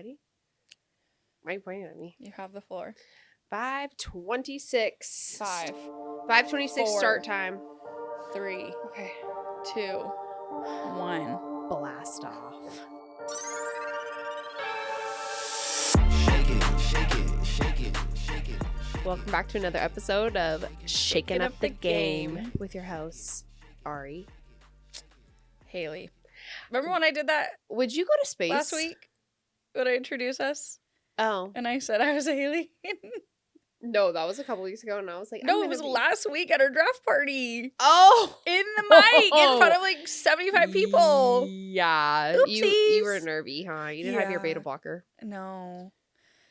ready? Why are you pointing at me? You have the floor. 5:26. 5, 5:26 start time. 3, Okay. 2, 1. Blast off. Shake it, shake it, shake it, shake it. Welcome back to another episode of Shaking Up the Game with your host, Ari. Haley. Remember when I did that Would you go to space? last week? When I introduced us? Oh. And I said I was Haley? No, that was a couple weeks ago, and I was like, No, it was last week at our draft party. Oh! In the mic, in front of like 75 people. Yeah. Oopsies. You were nervy, huh? You didn't have your beta blocker. No.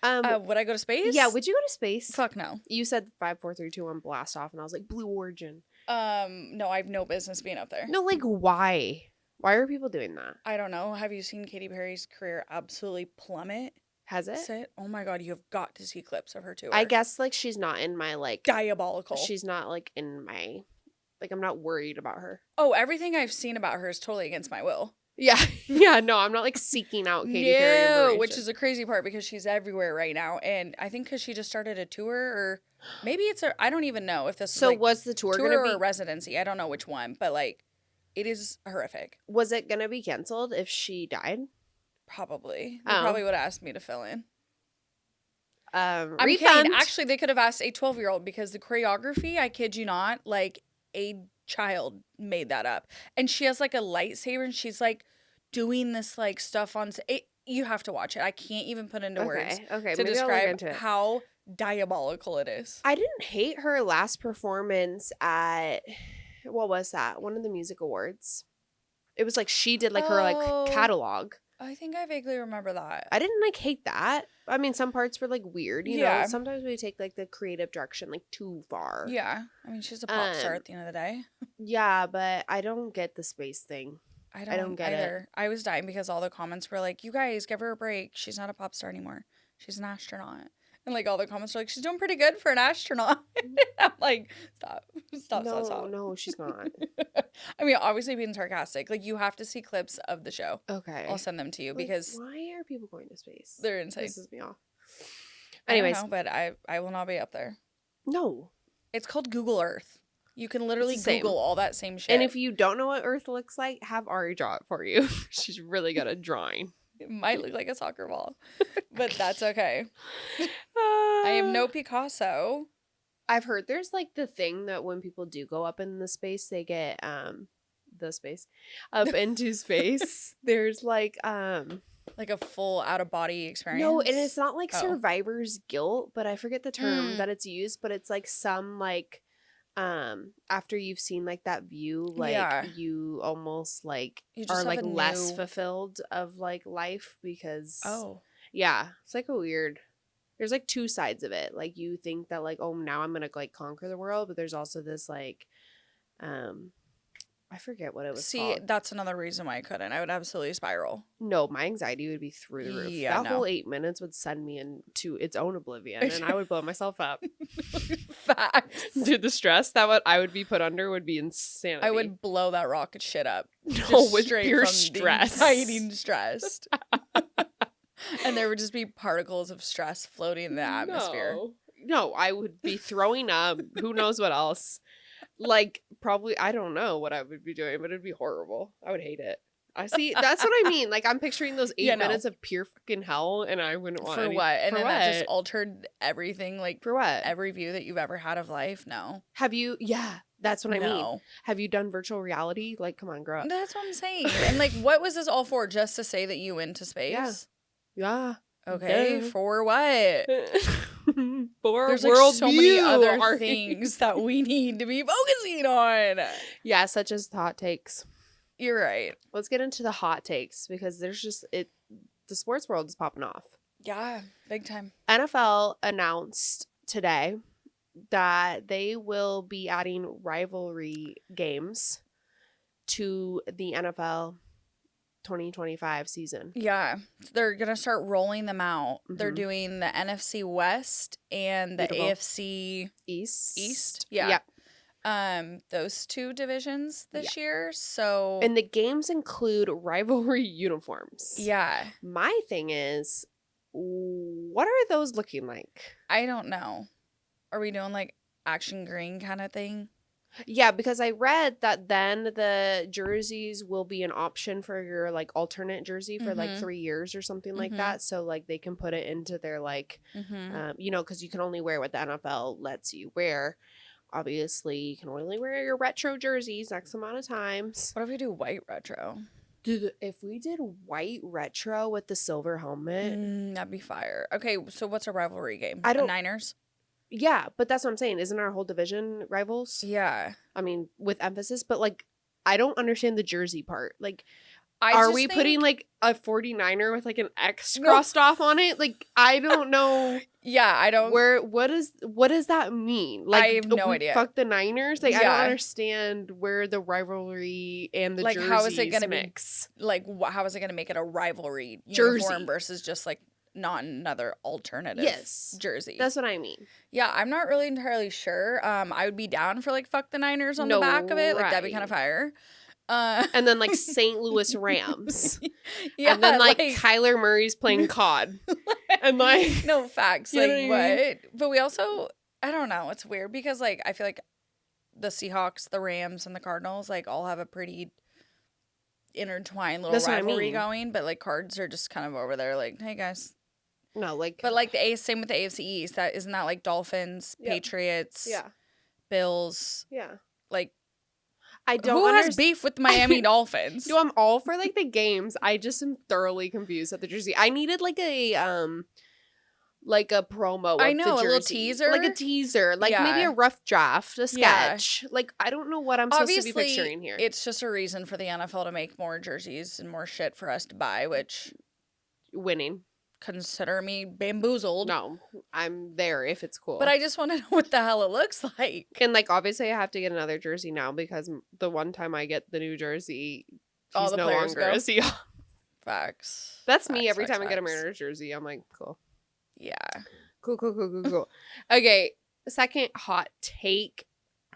Would Would I go to space? Yeah, would you go to space? Fuck no. You said 5, 4, 3, 2, 1, blast off, and I was like, Blue Origin. No, I have no business being up there. No, like, why? Why are people doing that? I don't know. Have you seen Katy Perry's career absolutely plummet? Has it? Oh my god, you have got to see clips of her tour. I guess, like, she's not in my, like... Diabolical. She's not, like, in my... Like, I'm not worried about her. Oh, everything I've seen about her is totally against my will. Yeah. Yeah, no, I'm not, like, seeking out Katy Perry information. Which is the crazy part because she's everywhere right now. And I think because she just started a tour or... Maybe it's a... I don't even know if this is, like, was the tour tour gonna be... or residency. I don't know which one. But, like, it is horrific. Was it gonna be canceled if she died? Probably. They probably would have asked me to fill in. I'm Refund. kidding. Actually, they could have asked a 12-year-old because the choreography, I kid you not, like a child made that up. And she has like a lightsaber and she's like doing this like stuff on it. You have to watch it. I can't even put into words Okay, to maybe I'll look describe into it. how diabolical it is. I didn't hate her last performance at... What was that? One of the music awards. It was like she did like her like catalog. I think I vaguely remember that. I didn't like hate that. I mean, some parts were like weird, you know. Sometimes we take like the creative direction like too far. Yeah. I mean, she's a pop star at the end of the day. Yeah, but I don't get the space thing. I don't get either. It. I was dying because all the comments were like, "You guys, give her a break. She's not a pop star anymore. She's an astronaut." And like all the comments are like, "She's doing pretty good for an astronaut." I'm like, stop. No, she's not. I mean, obviously being sarcastic. Like, you have to see clips of the show. Okay. I'll send them to you because... Why are people going to space? They're insane. Pisses me off. Anyways. I don't know, but I will not be up there. No. It's called Google Earth. You can literally Google all that same shit. And if you don't know what Earth looks like, have Ari draw it for you. She's really good at drawing. It might look like a soccer ball, but that's okay. I am no Picasso. I've heard there's like the thing that when people do go up in the space, they get up into space. There's like a full out of body experience. No, and it's not like survivor's guilt, but I forget the term that it's used, but it's like some like after you've seen like that view, like you almost like you are like less fulfilled of like life because it's like a weird. There's like two sides of it. Like you think that like, oh, now I'm gonna like conquer the world, but there's also this like I forget what it was called. See, that's another reason why I couldn't. I would absolutely spiral. No, my anxiety would be through the roof. Yeah, that whole 8 minutes would send me into its own oblivion, and I would blow myself up. Facts. Dude, the stress I would be put under would be insanity. I would blow that rocket shit up. No, with pure stress. Fighting stressed. And there would just be particles of stress floating in the atmosphere. No, I would be throwing up. Who knows what else? Like, probably, I don't know what I would be doing, but it'd be horrible. I would hate it. I see. That's what I mean. Like, I'm picturing those 8 minutes of pure fucking hell, and I wouldn't want for what? And then that just altered everything. Like, for what? Every view that you've ever had of life. No. Have you? Yeah, that's what I mean. Have you done virtual reality? Like, come on, girl. That's what I'm saying. And like, what was this all for? Just to say that you went to space? Yeah. Okay. For what? There's like so many other things that we need to be focusing on. Yeah, such as hot takes. You're right. Let's get into the hot takes because there's just the sports world is popping off. Yeah, big time. NFL announced today that they will be adding rivalry games to the NFL 2025 season. Yeah, they're gonna start rolling them out. Mm-hmm. They're doing the NFC West and the AFC East. Yeah. Those two divisions this year. So, and the games include rivalry uniforms. Yeah. My thing is, What are those looking like? I don't know. Are we doing like action green kind of thing? Yeah, because I read that then the jerseys will be an option for your like alternate jersey for like 3 years or something like that. So like they can put it into their like, you know, because you can only wear what the NFL lets you wear. Obviously, you can only wear your retro jerseys X amount of times. What if we do white retro? Dude, if we did white retro with the silver helmet, that'd be fire. Okay, so what's a rivalry game? I don't. Niners? Yeah, but that's what I'm saying. Isn't our whole division rivals? Yeah. I mean, with emphasis, but like, I don't understand the jersey part. Like, I are we putting like a 49er with like an X crossed off on it? Like, I don't know. Yeah, I don't. What does that mean? Like, I have no idea. Fuck the Niners. Like, I don't understand where the rivalry and the like jerseys how is it gonna mix. Like, how is it gonna make it a rivalry uniform versus just like not another alternative jersey? That's what I mean. Yeah, I'm not really entirely sure. I would be down for like fuck the Niners on the back of it. Like that'd be kind of fire. And then like St. Louis Rams. Yeah. And then like Kyler Murray's playing COD. And like no facts. Like what? But we also I don't know, it's weird because like I feel like the Seahawks, the Rams, and the Cardinals like all have a pretty intertwined little rivalry going, but like Cards are just kind of over there like, hey guys. No, like but like same with the AFC East. That isn't that like Dolphins, Patriots, Bills. Yeah. Like I don't Who has beef with the Miami Dolphins? No, I'm all for like the games. I just am thoroughly confused at the jersey. I needed like a promo of I know, the jersey. A little teaser. Like a teaser. Like maybe a rough draft, a sketch. Like I don't know what I'm supposed to be picturing here. It's just a reason for the NFL to make more jerseys and more shit for us to buy, which winning. Consider me bamboozled. No, I'm there if it's cool. But I just want to know what the hell it looks like. And like obviously I have to get another jersey now because the one time I get the new jersey, he's no longer a Seahawks. Facts. That's me every time I get a Mariners jersey. I'm like, cool. Yeah. Cool. Okay, second hot take.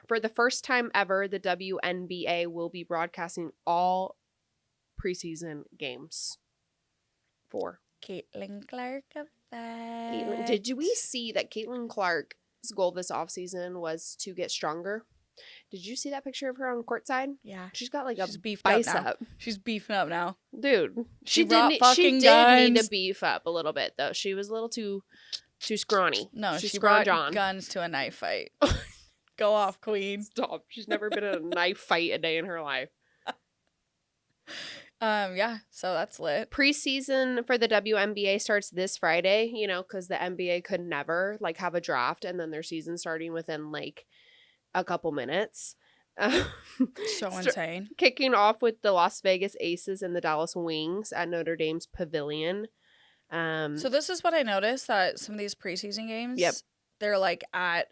For the first time ever, the WNBA will be broadcasting all preseason games. 4. Caitlin Clark of that. Did we see that Caitlin Clark's goal this offseason was to get stronger? Did you see that picture of her on courtside? Yeah. She's got like She's a beefed bicep. Up now. She's beefing up now. Dude. She did need to beef up a little bit though. She was a little too scrawny. No, she brought guns to a knife fight. Go off, queen. Stop. She's never been in a knife fight a day in her life. Yeah, so that's lit. Preseason for the WNBA starts this Friday, you know, because the NBA could never like have a draft and then their season starting within like a couple minutes. So insane. Kicking off with the Las Vegas Aces and the Dallas Wings at Notre Dame's Pavilion. So this is what I noticed, that some of these preseason games, they're like at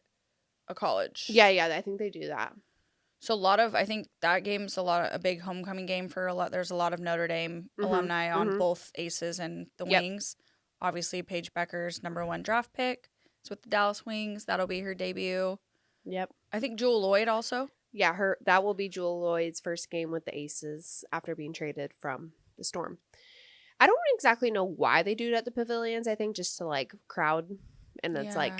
a college. Yeah, I think they do that. So I think that game's a big homecoming game for a lot. There's a lot of Notre Dame alumni on both Aces and the Wings. Obviously, Paige Becker's #1 draft pick. It's with the Dallas Wings. That'll be her debut. Yep. I think Jewel Lloyd also. Yeah, that will be Jewel Lloyd's first game with the Aces after being traded from the Storm. I don't exactly know why they do it at the pavilions. I think just to like crowd, and that's like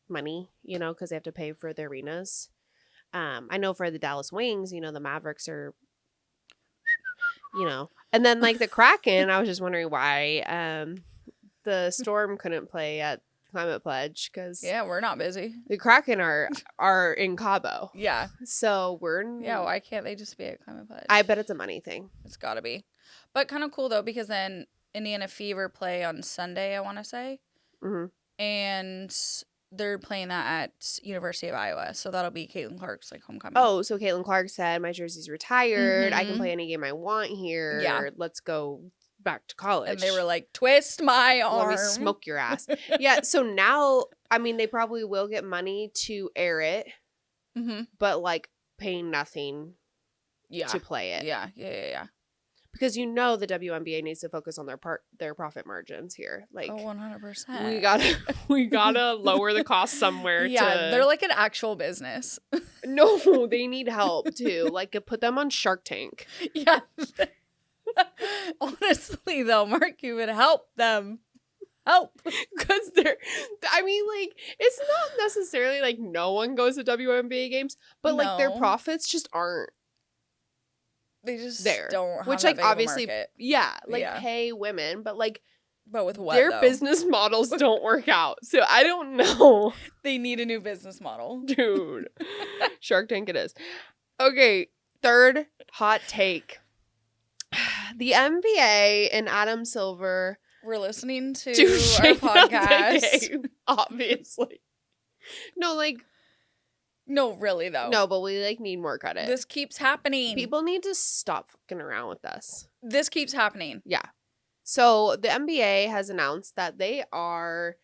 money, you know, because they have to pay for the arenas. I know for the Dallas Wings, you know, the Mavericks are, you know, and then like the Kraken, I was just wondering why the Storm couldn't play at Climate Pledge because we're not busy. The Kraken are in Cabo. Yeah. So why can't they just be at Climate Pledge? I bet it's a money thing. It's got to be. But kind of cool though, because then Indiana Fever play on Sunday, I want to say. And they're playing that at University of Iowa, so that'll be Caitlin Clark's like homecoming. Oh, so Caitlin Clark said, "My jersey's retired. I can play any game I want here. Yeah, let's go back to college." And they were like, "Twist my arm, let me smoke your ass." Yeah. So now, I mean, they probably will get money to air it, but like paying nothing, to play it. Yeah. Because you know the WNBA needs to focus on their profit margins here. Like 100%. We gotta lower the cost somewhere. Yeah, they're like an actual business. No, they need help too. Like put them on Shark Tank. Yeah. Honestly though, Mark, you would help them. help. Because I mean, like, it's not necessarily like no one goes to WNBA games, but like their No. profits just aren't They just there. don't have Which, that like, big of a obviously, market. like pay women, but like But with what, their though? business models don't work out. So I don't know. They need a new business model. Dude. Shark Tank it is. Okay, third hot take. The NBA and Adam Silver We're listening to our shake up the podcast. game, obviously. No, like, No, really, though. no, but we like need more credit. This keeps happening. People need to stop fucking around with us. This keeps happening. Yeah. So the NBA has announced that they are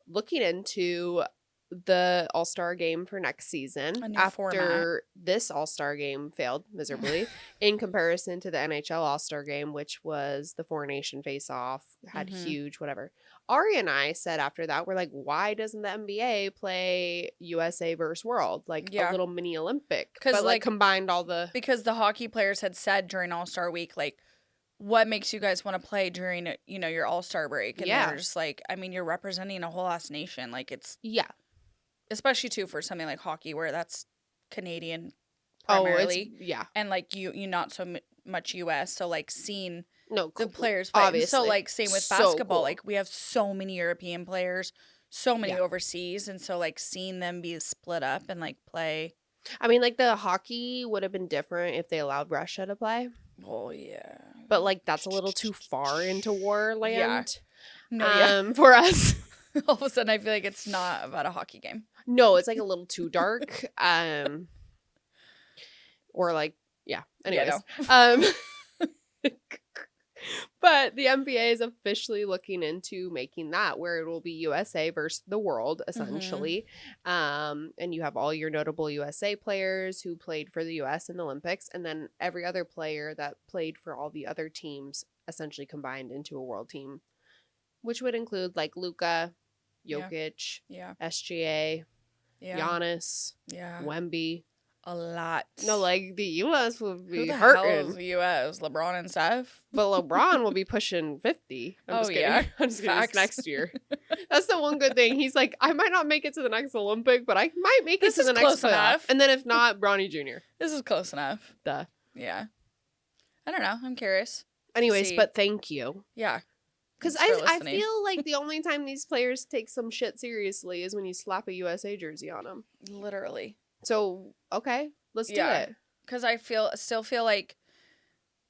looking into the All-Star game for next season A new after format. this All-Star game failed miserably in comparison to the NHL All-Star game, which was the four-nation face-off, had Mhm. huge whatever. Ari and I said after that, we're like, why doesn't the NBA play USA versus World? Like a little mini Olympic. But like like, combined all the... Because the hockey players had said during All-Star Week, like, what makes you guys want to play during, you know, your All-Star break? And they're just like, I mean, you're representing a whole ass nation. Like, it's... Yeah. Especially, too, for something like hockey where that's Canadian Oh, primarily. yeah. And, like, you not so much U.S. So, like, seeing No, the players play. obviously. So, like, same with So basketball. cool. Like, we have so many European players, so many Yeah. overseas. And so, like, seeing them be split up and, like, play. I mean, like, the hockey would have been different if they allowed Russia to play. Oh, yeah. But, like, that's a little too far into war land No, for us. All of a sudden, I feel like it's not about a hockey game. No, it's, like, a little too dark. Or, like, yeah. Anyways. But the NBA is officially looking into making that where it will be USA versus the world, essentially. And you have all your notable USA players who played for the US in the Olympics, and then every other player that played for all the other teams essentially combined into a world team, which would include like Luka, Jokic, SGA, Giannis, Wemby. A lot. No, like the US will be Who the hurting. hell is the U.S.? LeBron and Steph? But LeBron will be pushing 50. I'm just kidding. I'm just kidding. It's next year. That's the one good thing. He's like, I might not make it to the next Olympic, but I might make it to the next close enough. And then if not, Bronny Jr. This is close enough. Duh. Yeah. I don't know. I'm curious. Anyways, but thank you. Yeah. Because I feel like the only time these players take some shit seriously is when you slap a USA jersey on them. Literally. So, okay, let's do it. Because I still feel like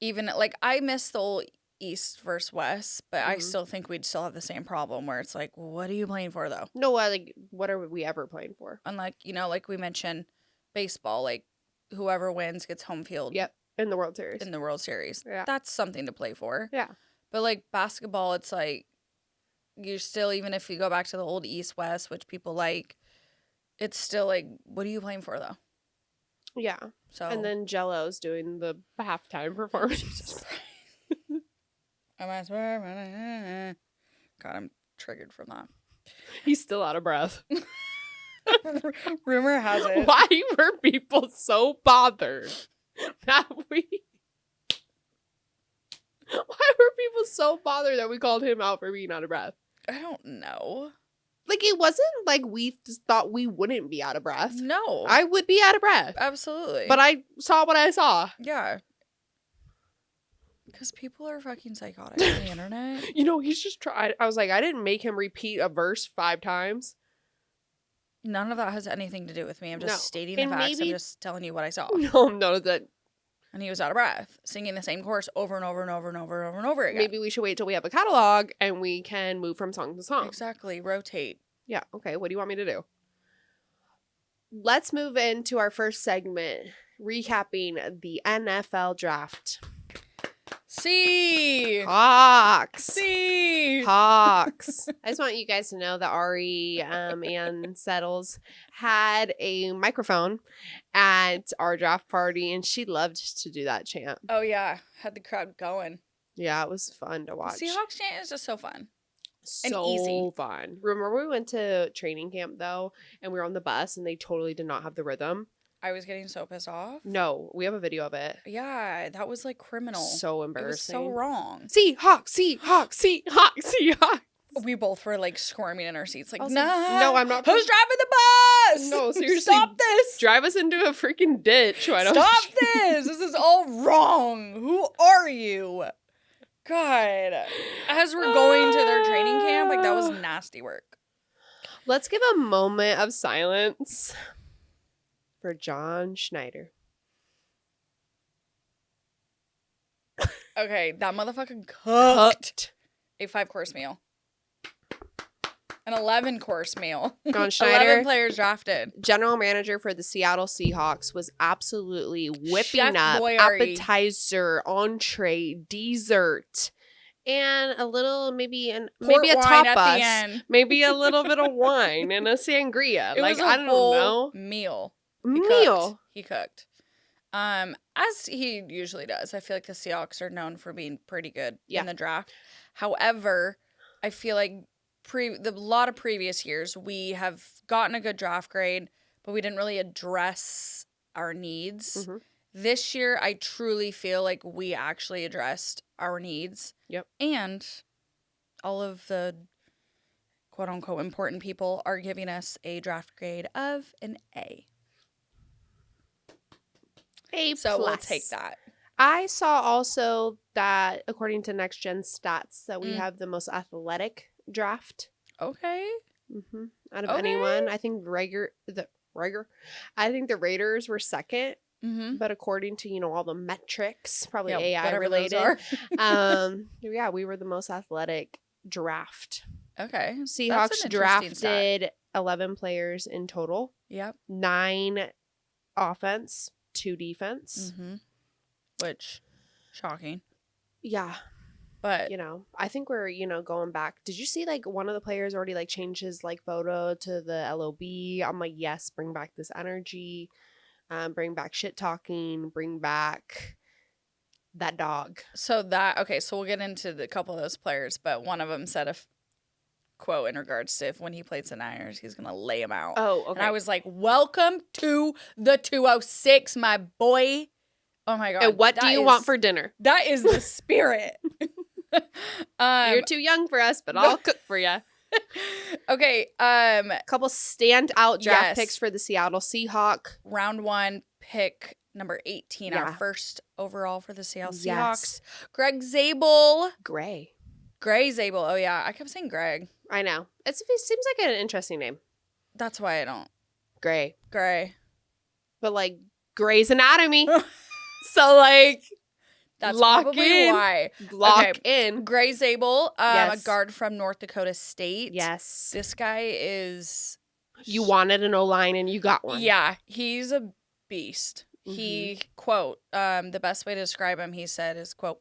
even, like, I miss the old East versus West, but I still think we'd still have the same problem where it's like, what are you playing for, though? No, like, what are we ever playing for? Unlike, you know, like we mentioned, baseball, like, whoever wins gets home field. Yep, in the World Series. In the World Series. Yeah. That's something to play for. Yeah. But, like, basketball, it's like, you're still, even if you go back to the old East-West, which people like, it's still like, what are you playing for, though? Yeah. So. And then Jello's doing the halftime performance. God, I'm triggered from that. He's still out of breath. Rumor has it. Why were people so bothered that we... Why were people so bothered that we called him out for being out of breath? I don't know. Like, it wasn't like we just thought we wouldn't be out of breath. No. I would be out of breath. Absolutely. But I saw what I saw. Yeah. Because people are fucking psychotic on the internet. You know, he's just tried. I was like, I didn't make him repeat a verse 5 times. None of that has anything to do with me. I'm just stating the And facts. maybe- I'm just telling you what I saw. No, that And he was out of breath, singing the same chorus over and over and over and over and over and over again. maybe we should wait till we have a catalog and we can move from song to song. Exactly. Rotate. Yeah. Okay. What do you want me to do? Let's move into our first segment, recapping the NFL draft. Hawks. Hawks. I just want you guys to know that Ari and Settles had a microphone at our draft party, and she loved to do that chant. Oh, yeah. Had the crowd going. Yeah, it was fun to watch. Seahawks chant is just so fun. So easy. fun. Remember we went to training camp, though, and we were on the bus, and they totally did not have the rhythm? I was getting so pissed off. No, we have a video of it. Yeah, that was like criminal. So It was embarrassing. so wrong. Seahawks, Seahawks, Seahawks, Seahawks. We both were like squirming in our seats, like, I was nah. like, no, I'm not. Who's driving the bus? No, seriously. Stop this. Drive us into a freaking ditch. Why don't Stop this. This is all wrong. Who are you? God. As we're going to their training camp, like, that was nasty work. Let's give a moment of silence for John Schneider. Okay, that motherfucker cooked a 5-course meal. An 11-course meal. John Schneider, 11 players drafted. general manager for the Seattle Seahawks, was absolutely whipping Chef up Boyardee. appetizer, entree, dessert, and a little maybe a Port wine at the tapas, end. maybe a little bit of wine and a sangria. It Like was a I don't whole know, meal. meal. He cooked. As he usually does. I feel like the Seahawks are known for being pretty good in the draft. However, I feel like a lot of previous years we have gotten a good draft grade, but we didn't really address our needs. Mm-hmm. This year, I truly feel like we actually addressed our needs. Yep. And all of the quote-unquote important people are giving us a draft grade of an A. A So plus. we'll take that. I saw also that according to Next Gen Stats that we have the most athletic draft. Okay. Mm-hmm. Out of anyone, I think I think the Raiders were second, Mm-hmm. but according to all the metrics, probably AI whatever those related, are. yeah, we were the most athletic draft. Okay. Seahawks drafted 11 players in total. Yep. 9 offense, 2 defense. Mm-hmm. Which, shocking. Yeah. But I think we're, going back. Did you see like one of the players already like changed his like photo to the LOB? I'm like, yes, bring back this energy, bring back shit talking, bring back that dog. so we'll get into the couple of those players, but one of them said a quote in regards to if when he plays the Niners, he's gonna lay him out. Oh, okay. And I was like, welcome to the 206, my boy. Oh my God. And what do you want for dinner? That is the spirit. You're too young for us, but I'll cook for you. Okay. Couple standout draft Yes. picks for the Seattle Seahawks. Round 1, pick number 18, our Yeah. first overall for the Seattle Seahawks. Yes. Greg Zabel. Gray Zabel. Oh yeah, I kept saying Greg. I know. It seems like an interesting name. That's why I don't. Gray. But like Grey's Anatomy. So like that's lock probably in. why. Lock in. Greg Zabel, Yes. a guard from North Dakota State. Yes. This guy is. You wanted an O-line and you got one. Yeah, he's a beast. Mm-hmm. He quote, the best way to describe him, he said, is quote,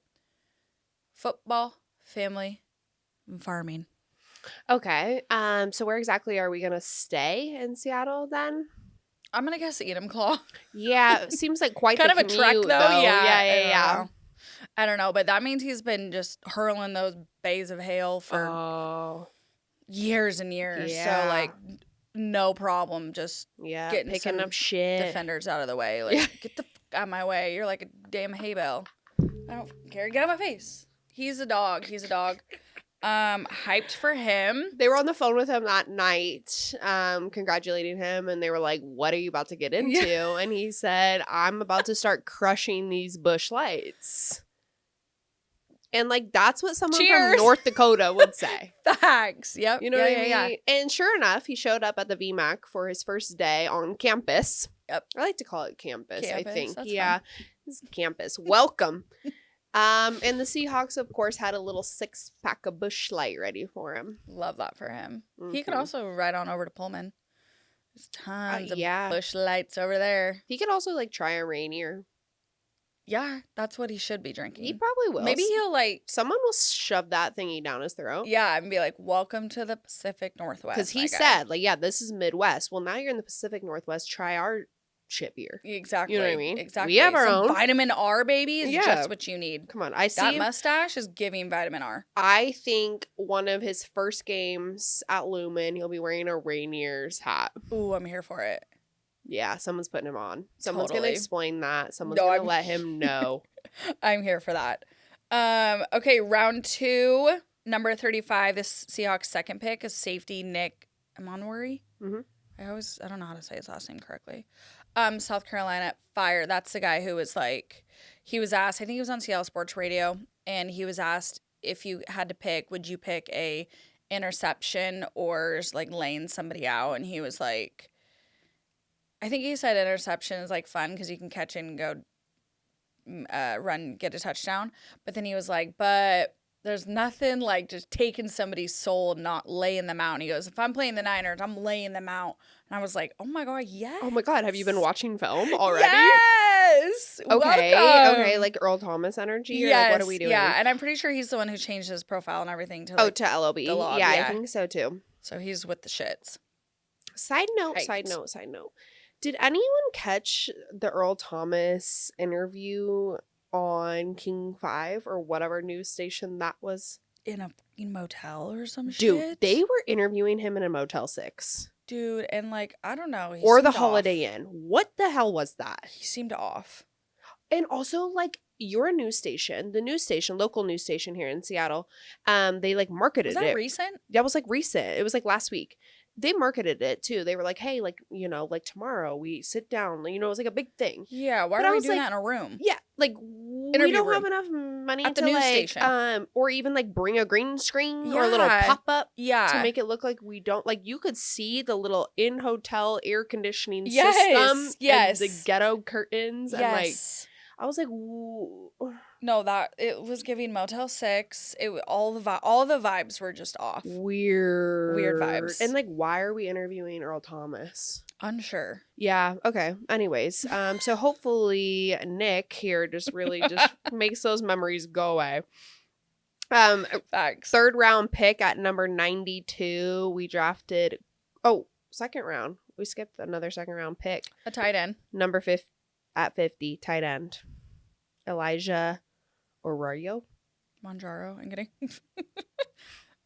football, family, and farming. Okay. So where exactly are we gonna stay in Seattle then? I'm gonna guess Enumclaw. Yeah, it seems like quite Kind the of a trek commute, though. Yeah. I don't know, but that means he's been just hurling those bays of hail for years and years. Yeah. So like, no problem. Just Yeah, getting picking some up shit. defenders out of the way. Like, get the fuck out of my way. You're like a damn hay bale. I don't care. Get out of my face. He's a dog. Hyped for him. They were on the phone with him that night, congratulating him, and they were like, "What are you about to get into?" And he said, "I'm about to start crushing these bush lights." And like that's what someone Cheers. from North Dakota would say. Facts. Yep. You know what I mean? And sure enough, he showed up at the VMAC for his first day on campus. Yep. I like to call it campus, I think. That's yeah. This is campus. Welcome. And the Seahawks, of course, had a little 6-pack of Busch Light ready for him. Love that for him. He could Mhm. also ride on over to Pullman. There's tons of yeah. Busch Lights over there. He could also like try a Rainier. Yeah, that's what he should be drinking. He probably will. Maybe he'll like, Someone will shove that thingy down his throat. yeah, and be like, welcome to the Pacific Northwest. Because he my guy." said, like, yeah, this is Midwest. Well, now you're in the Pacific Northwest. Try our shit beer. Exactly. You know what I mean? Exactly. We have our Some own. vitamin R, baby, is Yeah. just what you need. Come on. I That see. mustache is giving vitamin R. I think one of his first games at Lumen, he'll be wearing a Rainier's hat. Ooh, I'm here for it. Yeah, someone's putting him on. Someone's going Totally. to explain that. Someone's No, going to I'm- let him know. I'm here for that. Okay, round 2. number 35, this Seahawks second pick is safety Nick Emonwari. Mm-hmm. I don't know how to say his last name correctly. South Carolina Fire. That's the guy who was like, he was asked, I think he was on Seattle Sports Radio, and he was asked if you had to pick, would you pick a interception or like laying somebody out? And he was like, I think he said interception is like fun because you can catch it and go run, get a touchdown. But then he was like, but there's nothing like just taking somebody's soul and not laying them out. And he goes, if I'm playing the Niners, I'm laying them out. And I was like, oh my God, yes. Oh my God, have you been watching film already? Yes. Okay. Welcome. Okay, like Earl Thomas energy? Or Yes. like, what are we doing? Yeah, and I'm pretty sure he's the one who changed his profile and everything to to LOB. the lob, yeah, yeah. I think so too. So he's with the shits. Side note. Did anyone catch the Earl Thomas interview on King 5 or whatever news station that was? In a motel or some shit? Dude, they were interviewing him in a Motel 6. Dude, and like, I don't know. Or the Holiday Inn. What the hell was that? He seemed off. And also, like, you're a news station. The news station, local news station here in Seattle, they, like, marketed it. Was that recent? That was, like, recent. It was, like, last week. They marketed it, too. They were like, hey, like, you know, like, tomorrow we sit down. You know, it was, like, a big thing. Yeah, why are we doing that in a room? Yeah, like, we Interview don't room. have enough money At the to, news like, station. or even, like, bring a green screen or a little Yeah. pop-up. Yeah. To make it look like we don't, like, you could see the little in-hotel air conditioning Yes, system. yes. And the ghetto curtains. Yes. And, like, I was like, ooh. No, that it was giving Motel 6. All the vibes were just off. Weird vibes. And, like, why are we interviewing Earl Thomas? Unsure. Yeah, okay. Anyways, so hopefully Nick here just really just makes those memories go away. Facts. Third round pick at number 92. We drafted second round. We skipped another second round pick. A tight end. Number 50 at 50, tight end. Elijah Arroyo. Manjaro. I'm kidding.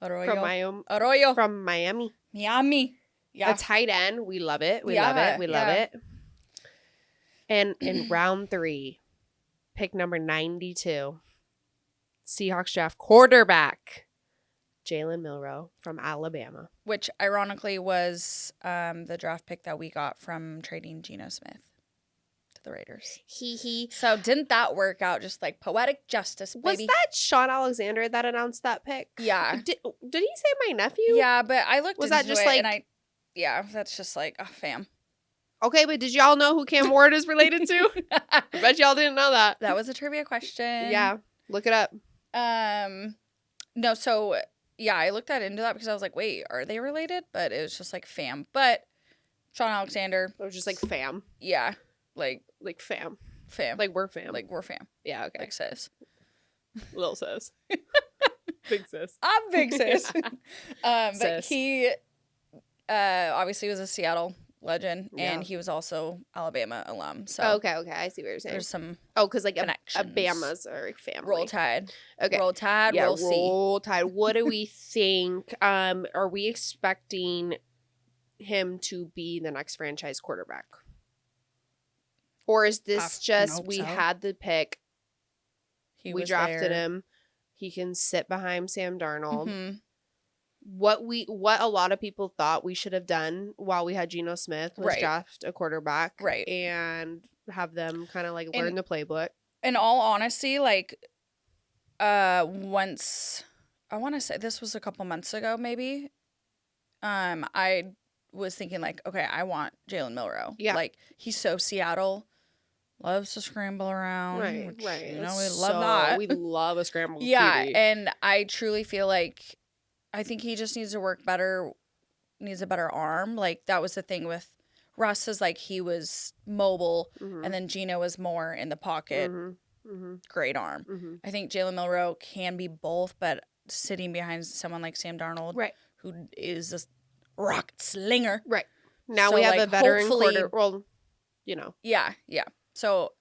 Arroyo. From Miami. Miami. Yeah. A tight end. We love it. We Yeah, love it. We love yeah. it. And in round 3, pick number 92, Seahawks draft quarterback Jalen Milroe from Alabama. Which ironically was the draft pick that we got from trading Geno Smith to the Raiders. So didn't that work out? Just like poetic justice, baby. Was that Sean Alexander that announced that pick? Yeah. Did he say my nephew? Yeah, but I looked Was into that just it like... and yeah, that's just like, oh, fam. Okay, but did y'all know who Cam Ward is related to? I bet y'all didn't know that. That was a trivia question. Yeah, look it up. No, so yeah, I looked into that because I was like, wait, are they related? But it was just like fam. But Sean Alexander. It was just like fam. Yeah, like fam. Fam. Like we're fam. Like we're fam. Yeah, okay. Like sis. Little sis. Big sis. I'm big sis. But Sis. he obviously was a Seattle legend, Yeah. and he was also Alabama alum. So Okay, I see what you're saying. there's some because like connections. Alabama's are like family. Roll Tide. Okay. Roll Tide, Yeah, Roll C. Roll Tide. What do we think? Are we expecting him to be the next franchise quarterback? Or is this just we had the pick, we drafted him, he can sit behind Sam Darnold. Mhm. What a lot of people thought we should have done while we had Geno Smith was Right. draft a quarterback, Right. and have them kind of like learn And- the playbook. In all honesty, like once I want to say this was a couple months ago, maybe. I was thinking like, okay, I want Jalen Milroe. Yeah. Like he's so Seattle, loves to scramble around. Right, which, right. You know, It's we love that. We love a scramble. Yeah, QB. and I truly feel like I think he just needs to work better, needs a better arm. Like that was the thing with Russ is like he was mobile, Mhm. and then Geno was more in the pocket, Mhm. Mhm. great arm. Mhm. I think Jalen Milroe can be both, but sitting behind someone like Sam Darnold, Right. who is a rocket slinger. Right. Now So, we have like, a veteran hopefully- quarter. Well, you know. Yeah, yeah. So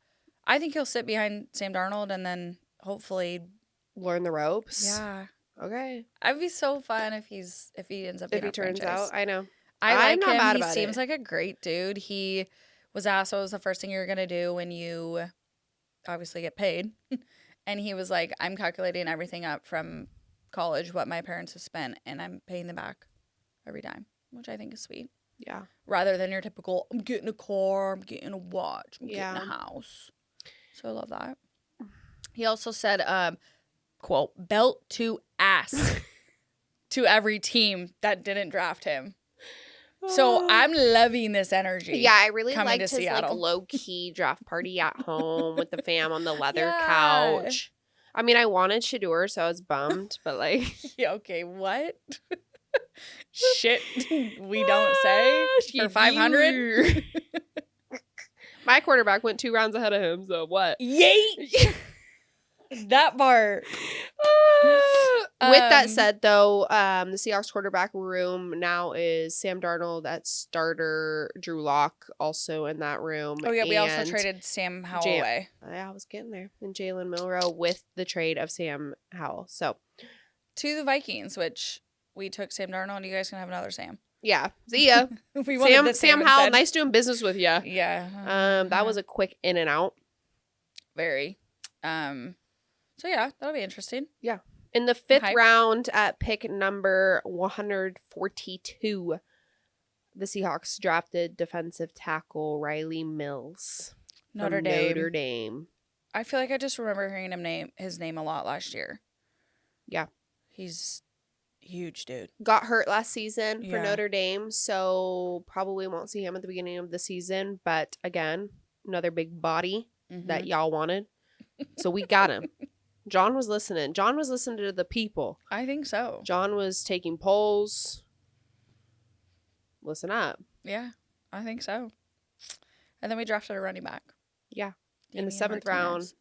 I think he'll sit behind Sam Darnold and then hopefully, Learn the ropes. yeah. Okay. I'd be so fun if he ends up being If he our turns franchise. out, I know. I I'm like not him. mad He about seems it. like a great dude. He was asked what was the first thing you're gonna do when you obviously get paid, and he was like, "I'm calculating everything up from college what my parents have spent, and I'm paying them back every time, which I think is sweet. Yeah. Rather than your typical, I'm getting a car, I'm getting a watch, I'm getting a house. So I love that. He also said, quote, belt to ass to every team that didn't draft him. So I'm loving this energy. Yeah, I really liked his Seattle. like low-key draft party at home with the fam on the leather couch. I mean, I wanted Shador, so I was bummed, but like... Yeah, okay, what? Shit we don't say for 500? My quarterback went 2 rounds ahead of him, so what? Yeet! That part. With that said, though, the Seahawks quarterback room now is Sam Darnold at starter, Drew Lock also in that room. Oh, yeah, we also traded Sam Howell away. Yeah, I was getting there. And Jalen Milroe with the trade of Sam Howell. So, to the Vikings, which we took Sam Darnold. You guys can have another Sam. Yeah. See ya. Sam Howell, nice doing business with you. Yeah. That was a quick in and out. Very. So, yeah, that'll be interesting. Yeah. In the 5th round at pick number 142, the Seahawks drafted defensive tackle Riley Mills from Notre Dame. I feel like I just remember hearing his name a lot last year. Yeah. He's huge, dude. Got hurt last season for Notre Dame, so probably won't see him at the beginning of the season. But again, another big body that y'all wanted. So we got him. John was listening. John was listening to the people. I think so. John was taking polls. Listen up. Yeah, I think so. And then we drafted a running back. Yeah. In the 7th round.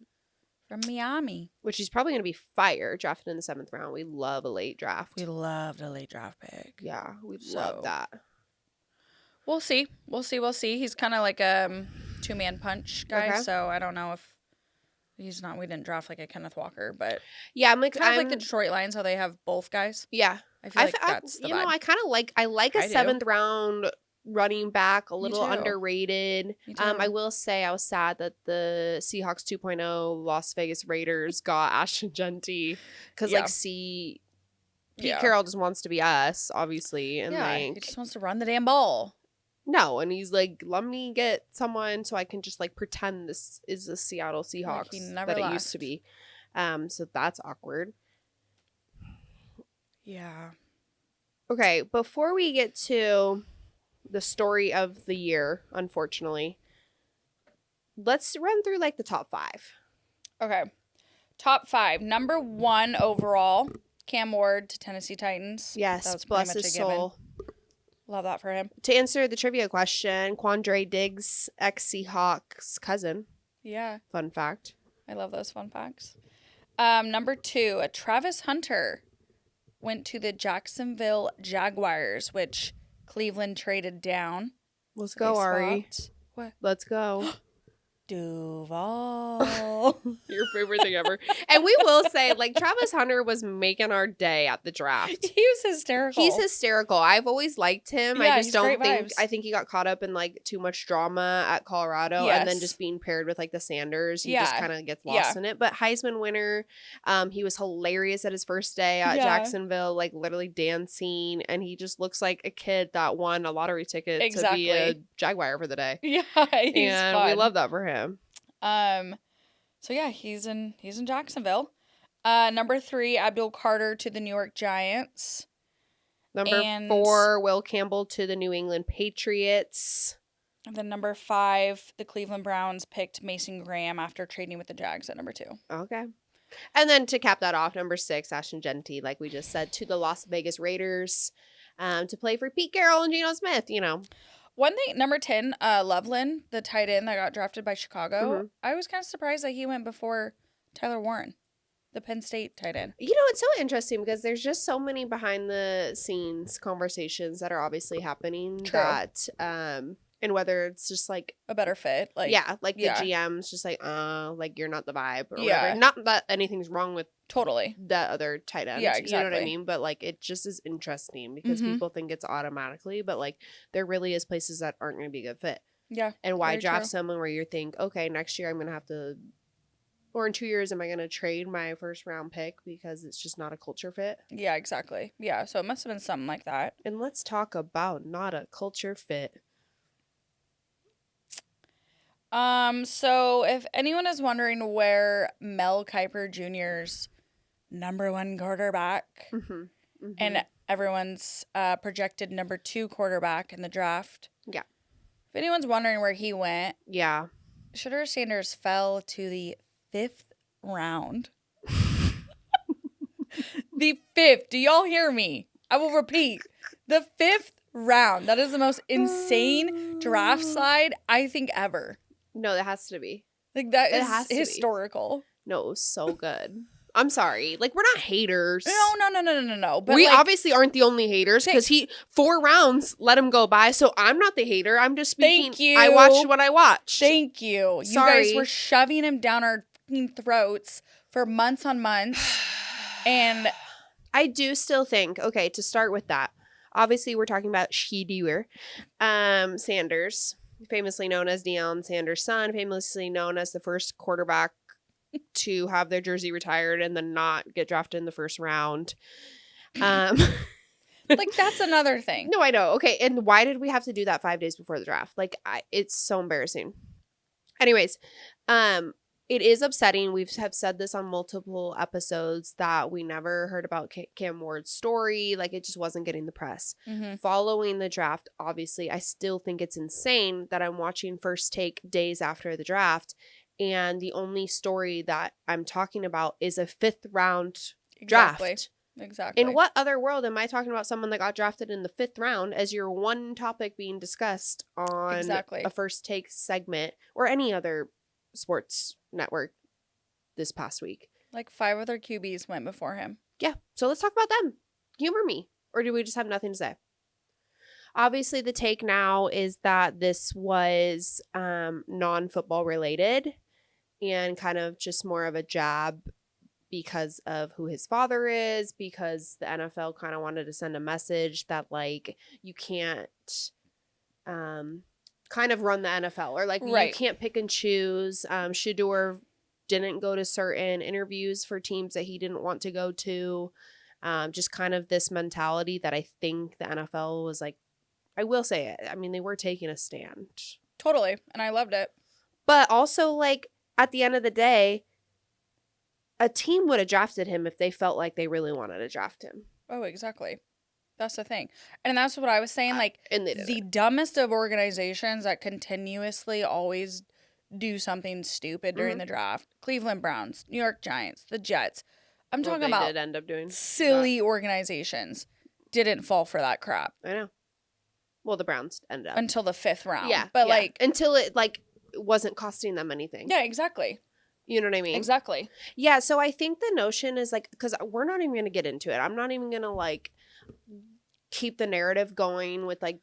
From Miami. Which he's probably going to be fired, drafted in the 7th round. We love a late draft. We loved a late draft pick. Yeah, we love that. We'll see. We'll see. He's kind of like a 2-man punch guy, so I don't know if he's not. We didn't draft like a Kenneth Walker, but yeah, I'm like kind of like the Detroit Lions, how they have both guys. Yeah, I feel like that's the vibe. I kind of like a 7th round running back, a little underrated. I will say I was sad that the Seahawks 2.0 Las Vegas Raiders got Ashton Genty because Pete Carroll just wants to be us, obviously, and he just wants to run the damn ball. No, and he's like, let me get someone so I can just like pretend this is the Seattle Seahawks that it used to be. So that's awkward. Yeah. Okay, before we get to the story of the year, unfortunately, let's run through like the top 5. Okay. Top 5. Number 1 overall, Cam Ward to Tennessee Titans. Yes, bless his soul. Love that for him. To answer the trivia question, Quandre Diggs, ex-Seahawks cousin. Yeah. Fun fact. I love those fun facts. Number 2, a Travis Hunter went to the Jacksonville Jaguars, which Cleveland traded down. Let's go, Ari. What? Let's go. Duval. Your favorite thing ever. And we will say, like, Travis Hunter was making our day at the draft. He was hysterical. He's hysterical. I've always liked him. Yeah, I just don't think, I think he got caught up in, like, too much drama at Colorado. Yes. And then just being paired with, like, the Sanders. He just kind of gets lost in it. But Heisman winner. He was hilarious at his first day at Jacksonville, like, literally dancing. And he just looks like a kid that won a lottery ticket to be a Jaguar for the day. Yeah, he's fun. We love that for him. So yeah, he's in Jacksonville. Number 3, Abdul Carter to the New York Giants. Number 4, Will Campbell to the New England Patriots. And then number 5, the Cleveland Browns picked Mason Graham after trading with the Jags at number 2. Okay. And then to cap that off, number 6, Ashton Genty, like we just said, to the Las Vegas Raiders, to play for Pete Carroll and Geno Smith, you know. One thing, number 10, Loveland, the tight end that got drafted by Chicago. Mm-hmm. I was kind of surprised that he went before Tyler Warren, the Penn State tight end. You know, it's so interesting because there's just so many behind the scenes conversations that are obviously happening. True. That, and whether it's just like a better fit, like the GM's just like you're not the vibe or whatever. Not that anything's wrong with that other tight end. Yeah, exactly. You know what I mean? But like it just is interesting because people think it's automatically, but like there really is places that aren't going to be a good fit. Yeah. And why draft someone where you think, okay, next year I'm going to have to Or in 2 years, am I going to trade my first round pick because it's just not a culture fit? Yeah, exactly. Yeah, so it must have been something like that. And let's talk about not a culture fit. So if anyone is wondering where Mel Kiper Jr.'s number 1 quarterback and everyone's projected number 2 quarterback in the draft. Yeah. If anyone's wondering where he went. Yeah. Shedeur Sanders fell to the 5th round. The 5th. Do y'all hear me? I will repeat. The 5th round. That is the most insane draft slide I think ever. No, that has to be. Like, that is historical. No, it was so good. I'm sorry. Like, we're not haters. No. But we obviously aren't the only haters because 4 rounds let him go by. So I'm not the hater. I'm just speaking. Thank you. I watched what I watched. Thank you. Sorry. You guys were shoving him down our throats for months on months. And I do still think, okay, to start with that, obviously we're talking about Shedeur Sanders, famously known as Deion Sanders' son, famously known as the first quarterback to have their jersey retired and then not get drafted in the first round. Like, that's another thing. No, I know. Okay, and why did we have to do that 5 days before the draft? Like, it's so embarrassing. Anyways, it is upsetting. We have said this on multiple episodes that we never heard about Cam Ward's story. Like, it just wasn't getting the press. Following the draft, obviously, I still think it's insane that I'm watching First Take days after the draft, and the only story that I'm talking about is a 5th round draft. Exactly. In what other world am I talking about someone that got drafted in the 5th round as your one topic being discussed on a First Take segment or any other sports network this past week? Like, 5 other QBs went before him. Yeah. So let's talk about them. Humor me. Or do we just have nothing to say? Obviously, the take now is that this was non-football related and kind of just more of a jab because of who his father is, because the NFL kind of wanted to send a message that, like, you can't kind of run the NFL, or like you can't pick and choose. Shedeur didn't go to certain interviews for teams that he didn't want to go to. Just kind of this mentality that I think the NFL was like, I will say it. I mean, they were taking a stand. Totally. And I loved it. But also, like, at the end of the day, a team would have drafted him if they felt like they really wanted to draft him. Oh, exactly. That's the thing. And that's what I was saying. Like, and the dumbest of organizations that continuously always do something stupid during the draft. Cleveland Browns, New York Giants, the Jets. I'm talking about did end up doing silly organizations didn't fall for that crap. I know. Well, the Browns ended up. Until the 5th round. Yeah. But like. Until it like wasn't costing them anything. Yeah, exactly. You know what I mean? Exactly. Yeah, so I think the notion is like, because we're not even going to get into it. I'm not even going to like keep the narrative going with like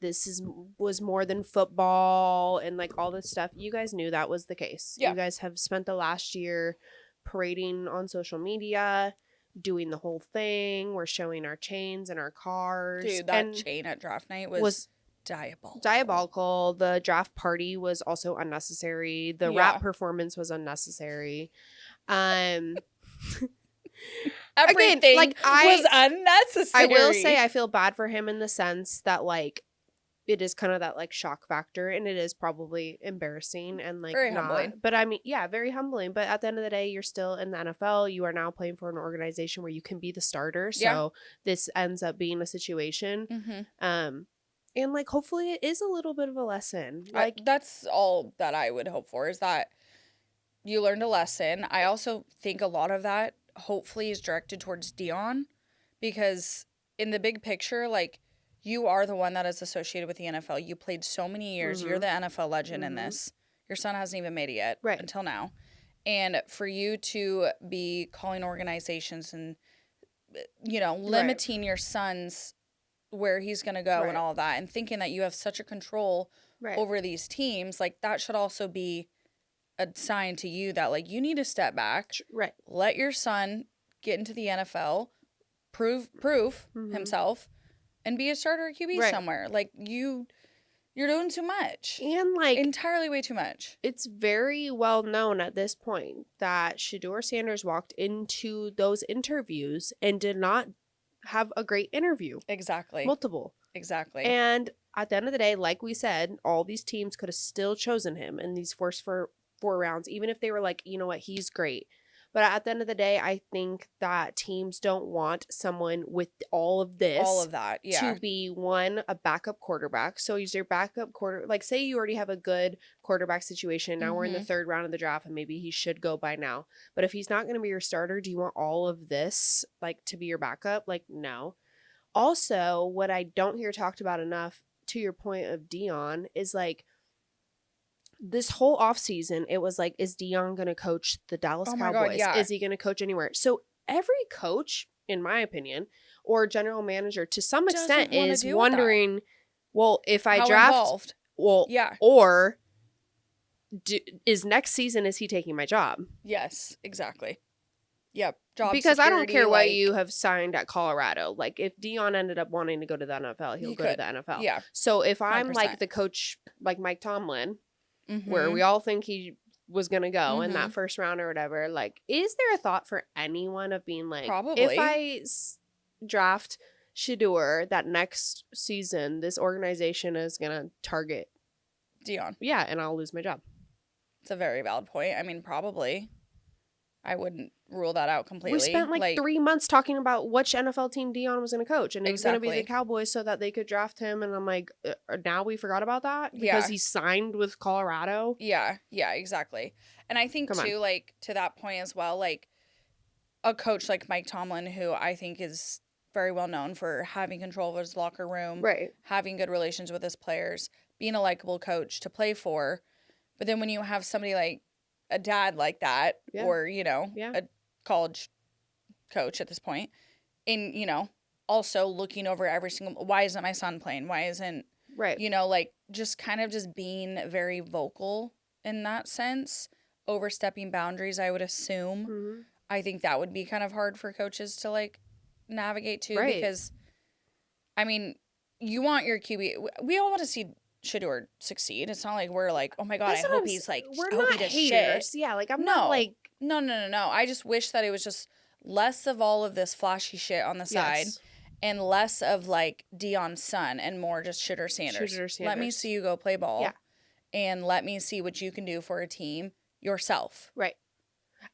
was more than football and like all this stuff. You guys knew that was the case. Yeah. You guys have spent the last year parading on social media, doing the whole thing. We're showing our chains and our cars. Dude, that chain at draft night was diabolical. The draft party was also unnecessary. The rap performance was unnecessary. Everything again, like, was unnecessary. I will say I feel bad for him in the sense that like it is kind of that like shock factor, and it is probably embarrassing and like very humbling. But I mean, yeah, very humbling. But at the end of the day, you're still in the NFL. You are now playing for an organization where you can be the starter. So this ends up being a situation. And like hopefully it is a little bit of a lesson. Like that's all that I would hope for, is that you learned a lesson. I also think a lot of that hopefully is directed towards Deion, because in the big picture, like, you are the one that is associated with the NFL. You played so many years. You're the NFL legend in this. Your son hasn't even made it yet until now. And for you to be calling organizations and, you know, limiting your son's where he's going to go and all of that, and thinking that you have such a control over these teams, like, that should also be a sign to you that, like, you need to step back, let your son get into the NFL, prove himself, and be a starter QB somewhere. Like, you You're doing too much. And like entirely way too much. It's very well known at this point that Shedeur Sanders walked into those interviews and did not have a great interview. Exactly. Multiple. Exactly. And at the end of the day, like we said, all these teams could have still chosen him in these first four rounds, even if they were like, you know what, he's great. But at the end of the day, I think that teams don't want someone with all of this. All of that, yeah. To be, one, a backup quarterback. So he's your backup like say you already have a good quarterback situation. Now we're in the third round of the draft and maybe he should go by now. But if he's not going to be your starter, do you want all of this like to be your backup? Like, no. Also, what I don't hear talked about enough, to your point of Dion, is like, this whole offseason, it was like, is Dion going to coach the Dallas Cowboys? God, yeah. Is he going to coach anywhere? So every coach, in my opinion, or general manager to some extent is wondering, well, if I draft, involved? Well, yeah. Or is next season, is he taking my job? Yes, exactly. Yep. Job because security, I don't care what you have signed at Colorado. Like if Dion ended up wanting to go to the NFL, he'll go to the NFL. Yeah. So if I'm 100%. like the coach, like Mike Tomlin, where we all think he was going to go in that first round or whatever, like, is there a thought for anyone of being like, probably, if I draft Shedeur, that next season, this organization is going to target Dion? Yeah, and I'll lose my job. It's a very valid point. I mean, probably. I wouldn't rule that out completely. We spent like 3 months talking about which NFL team Dion was going to coach, and it was going to be the Cowboys so that they could draft him. And I'm like, now we forgot about that because he signed with Colorado. Yeah, exactly. And I think too, like to that point as well, like a coach like Mike Tomlin, who I think is very well known for having control of his locker room, right? Having good relations with his players, being a likable coach to play for. But then when you have somebody like a dad like that, or, you know, a college coach at this point, and, you know, also looking over every single, why isn't my son playing? Why isn't, you know, like just kind of just being very vocal in that sense, overstepping boundaries, I would assume. I think that would be kind of hard for coaches to like navigate too, because, I mean, you want your QB, we all want to see Shedeur succeed. It's not like we're like, oh my God, I hope he's like, we're hope not he does haters. shit. Yeah, like I'm not like no. I just wish that it was just less of all of this flashy shit on the side, and less of like Dion's son, and more just Shedeur Sanders. Let me see you go play ball, and let me see what you can do for a team yourself. Right.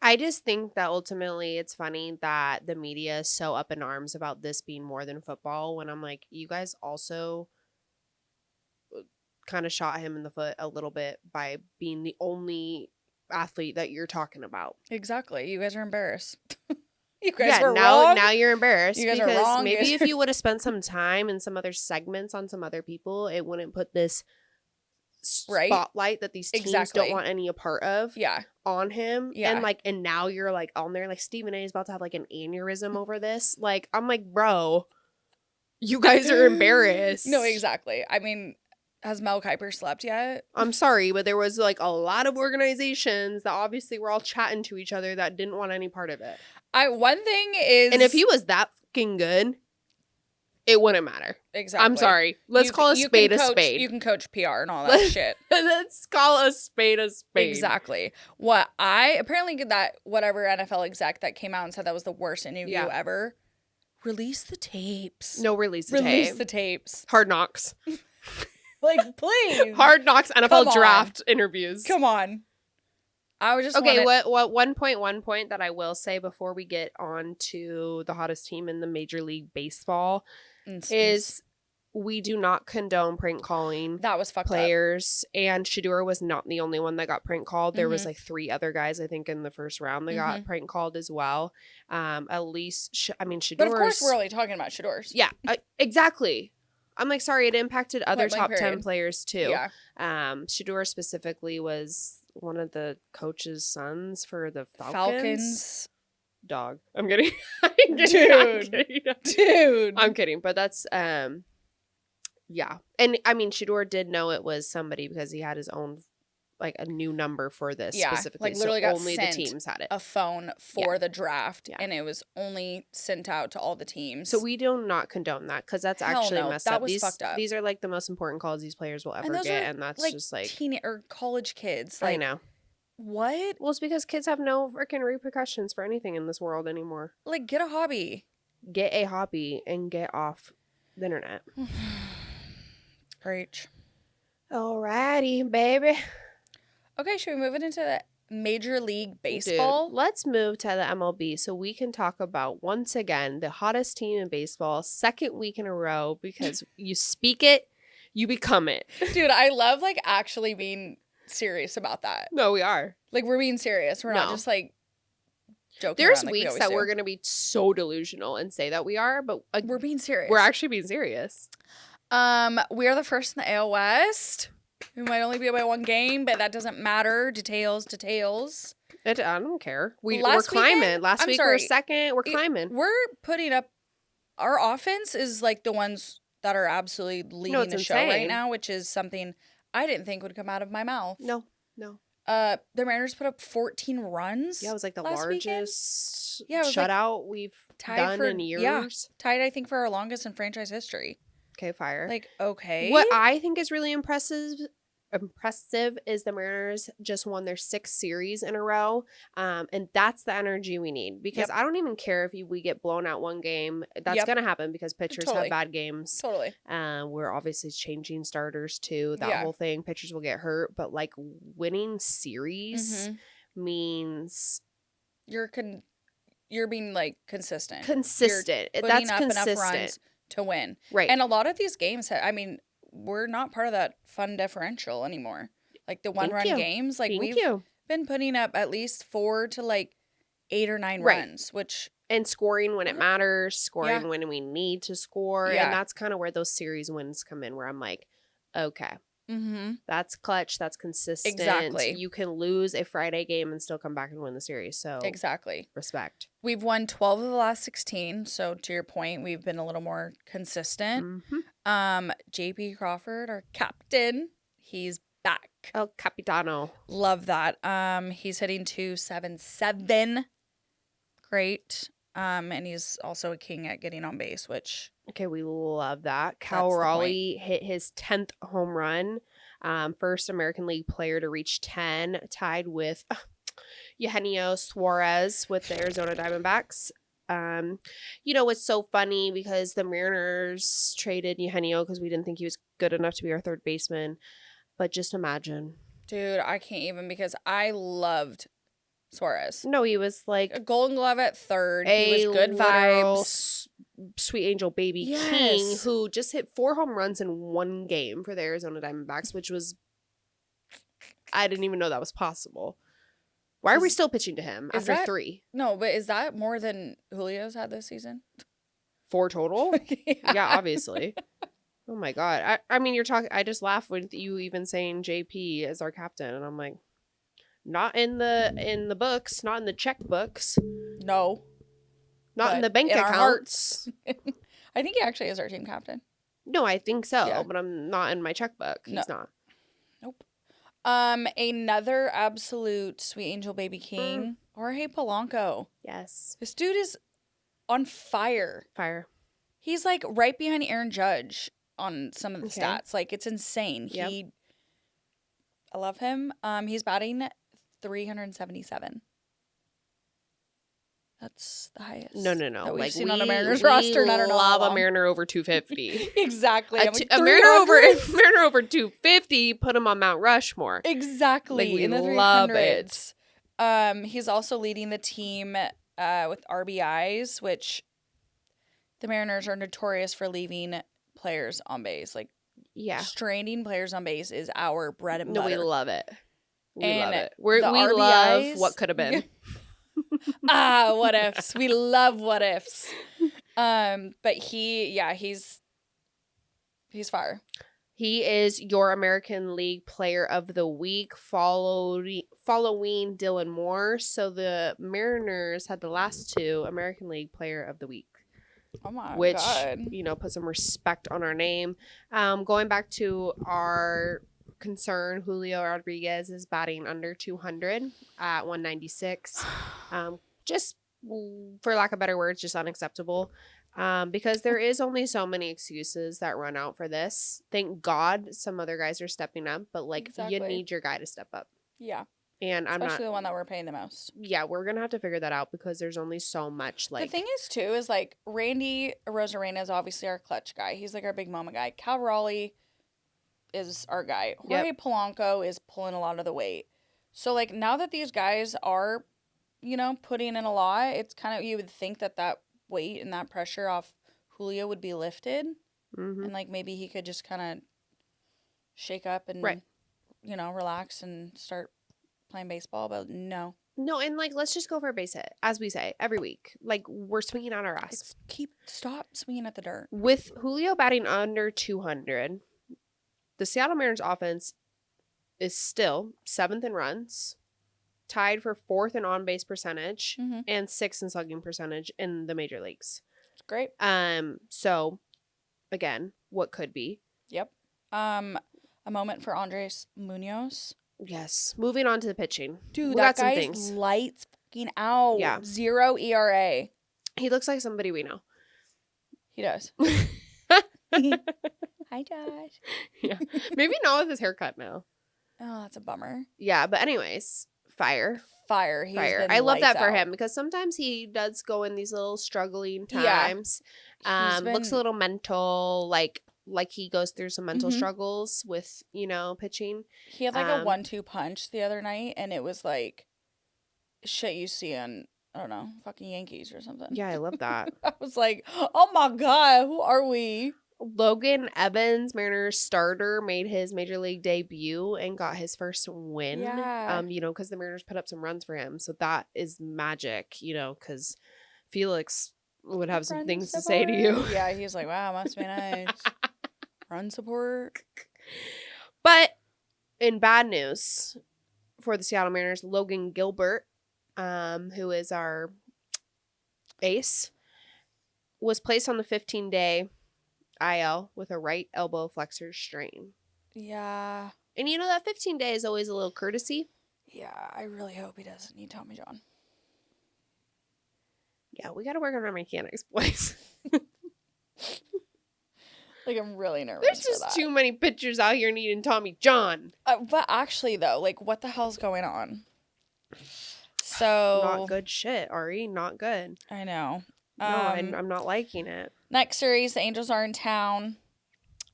I just think that ultimately it's funny that the media is so up in arms about this being more than football, when I'm like, you guys also kind of shot him in the foot a little bit by being the only athlete that you're talking about. Exactly. You guys are embarrassed. You guys were wrong. Now you're embarrassed. You guys are wrong. Maybe if you would have spent some time in some other segments on some other people, it wouldn't put this spotlight that these teams don't want any a part of on him. And now you're like on there, like Stephen A is about to have like an aneurysm over this. Like, I'm like, bro, you guys are embarrassed. No, exactly. I mean, has Mel Kiper slept yet? I'm sorry, but there was like a lot of organizations that obviously were all chatting to each other that didn't want any part of it. One thing is, and if he was that fucking good, it wouldn't matter. Exactly. I'm sorry. Let's call a spade a spade. You can coach PR and all that shit. Let's call a spade a spade. Exactly. Apparently that whatever NFL exec that came out and said that was the worst interview ever. Release the tapes. No, release the tapes. Hard Knocks. Like, please. Hard Knocks NFL draft interviews. Come on. I was just what one point that I will say before we get on to the hottest team in the Major League Baseball is we do not condone prank calling. That was fucked players. And Shedeur was not the only one that got prank called. There was like 3 other guys, I think, in the first round that got prank called as well. At least, Shedeur. But of course, we're only talking about Shedeur's. Yeah, exactly. I'm like, sorry, it impacted other top 10 players too. Yeah. Shedeur specifically was one of the coach's sons for the Falcons. Dog. I'm kidding. Dude. I'm kidding. But that's, yeah. And I mean, Shedeur did know it was somebody because he had his own like a new number for this Yeah, specifically. like literally got only the sent teams had it. a phone for the draft, Yeah. and it was only sent out to all the teams. So we do not condone that because that's Hell actually no, messed that up. was fucked up. These are like the most important calls these players will ever those get, are, and that's like, just like teen or college kids. I Like, know. what? Well, it's because kids have no freaking repercussions for anything in this world anymore. Like, get a hobby. Get a hobby and get off the internet. Preach. Alrighty, baby. Okay, should we move it into the Major League Baseball? Dude, let's move to the MLB so we can talk about, once again, the hottest team in baseball, second week in a row, because you speak it, you become it. Dude, I love, like, actually being serious about that. No, we are. Like, we're being serious. We're not No. just, like, joking There's around like we weeks always that do. we're going to be so delusional and say that we are, but We're being serious. we're actually being serious. We are the first in the AL West. We might only be by one game, but that doesn't matter. Details. I don't care. We're Last climbing. weekend- Last I'm week we sorry. were second. We're climbing. We're putting up our offense is like the ones that are absolutely leading it's the show right insane. now, which is something I didn't think would come out of my mouth. No. The Mariners put up 14 runs. Yeah, it was like the last weekend? largest Yeah, it was like shutout we've tied done for- in years. yeah. Tied, I think, for our longest in franchise history. Okay, fire. Like, okay. What I think is really impressive is the Mariners just won their 6th series in a row, and that's the energy we need, because I don't even care if we get blown out one game. That's gonna happen because pitchers Totally. have bad games. Totally. We're obviously changing starters too, that Yeah. whole thing. Pitchers will get hurt, but like winning series means You're being, like, consistent. consistent. Putting That's up enough runs consistent, to win. right? And a lot of these games, I mean, we're not part of that fun differential anymore. Like the one-run you. games, like Thank we've you. been putting up at least 4 to like 8 or 9 Right. runs, which And scoring when it matters, scoring Yeah. when we need to score. Yeah. And that's kind of where those series wins come in, where I'm like, okay, that's clutch. That's consistent. Exactly. You can lose a Friday game and still come back and win the series. So exactly. respect. We've won 12 of the last 16, so to your point, we've been a little more consistent. JP Crawford, our captain, he's back. El Capitano. Love that. He's hitting 277. Great. And he's also a king at getting on base, which Okay, we love that. Cal the Raleigh hit his 10th home run. First American League player to reach 10, tied with Eugenio Suarez with the Arizona Diamondbacks. It's so funny because the Mariners traded Eugenio because we didn't think he was good enough to be our third baseman. But just imagine. dude, I can't even, because I loved Suarez. No, he was like A Golden Glove at third. He was good literal vibes. Sweet Angel baby king Yes. who just hit 4 home runs in one game for the Arizona Diamondbacks, which was, I didn't even know that was possible. Why are we still pitching to him is after that- 3? No, but is that more than Julio's had this season? 4 total? Yeah, obviously. Oh my God. I mean, you're talking, I just laughed with you even saying JP as our captain. And I'm like, not in the books, not in the checkbooks, No. not in But the bank in our accounts. I think he actually is our team captain. No, I think so, Yeah. but I'm not in my checkbook. He's not. Nope. Another absolute sweet angel baby king, Jorge Polanco. Yes. This dude is on fire. Fire. He's like right behind Aaron Judge on some of the Okay. stats. Like, it's insane. Yep. I love him. He's batting 377. That's the highest. No. that we've Like seen on a Mariners roster. And I don't know how love a long. Mariner over 250. Exactly. I'm like, A Mariner over 300s? Mariner over 250. Put him on Mount Rushmore. Exactly. Like, we in the love 300s. He's also leading the team with RBIs, which the Mariners are notorious for leaving players on base. Like, Yeah. stranding players on base is our bread and No, butter. we love it. We love And it. We the love RBIs what could have been. What ifs. We love what ifs. But he's fire. He is your American League Player of the Week, following Dylan Moore. So the Mariners had the last 2 American League Player of the Week, Oh my which god. put some respect on our name. Going back to our concern. Julio Rodriguez is batting under 200 at 196. Just, for lack of better words, just unacceptable. Because there is only so many excuses that run out for this. Thank God some other guys are stepping up, but like you need your guy to step up. Yeah. And especially the one that we're paying the most. Yeah, we're gonna have to figure that out because there's only so much. Like the thing is too is like Randy Rosarena is obviously our clutch guy. He's like our big moment guy. Cal Raleigh is our guy. Jorge Polanco is pulling a lot of the weight. So like now that these guys are, you know, putting in a lot, it's kind of, you would think that that weight and that pressure off Julio would be lifted, and like maybe he could just kind of shake up and you know, relax and start playing baseball. But no, and like let's just go for a base hit, as we say every week. Like we're swinging on our ass. Stop swinging at the dirt. With Julio batting under 200, the Seattle Mariners offense is still 7th in runs, tied for 4th in on-base percentage, and 6th in slugging percentage in the major leagues. It's great. So again, what could be? Yep. A moment for Andres Munoz. Yes. Moving on to the pitching. Dude, that guy's lights fucking out. Yeah. 0 ERA. He looks like somebody we know. He does. Hi, Josh. Yeah. Maybe not with his haircut now. Oh, that's a bummer. Yeah, but anyways, fire. I love that for him because sometimes he does go in these little struggling times. Yeah. Looks a little mental, like he goes through some mental struggles with, you know, pitching. He had like a 1-2 punch the other night, and it was like shit you see on, I don't know, fucking Yankees or something. Yeah, I love that. I was like, oh my God, who are we? Logan Evans, Mariners starter, made his major league debut and got his first win. Yeah. You know, because the Mariners put up some runs for him. So that is magic, you know, because Felix would have some things to say to you. Yeah, he's like, wow, must be nice. Run support. But in bad news for the Seattle Mariners, Logan Gilbert, who is our ace, was placed on the 15-day IL with a right elbow flexor strain. Yeah. And you know that 15 days is always a little courtesy. Yeah, I really hope he doesn't need Tommy John. Yeah, we got to work on our mechanics, boys. Like, I'm really nervous. There's just too many pitchers out here needing Tommy John. But actually, though, like, what the hell's going on? So not good shit, Ari. Not good. I know. No, I'm not liking it. Next series, the Angels are in town,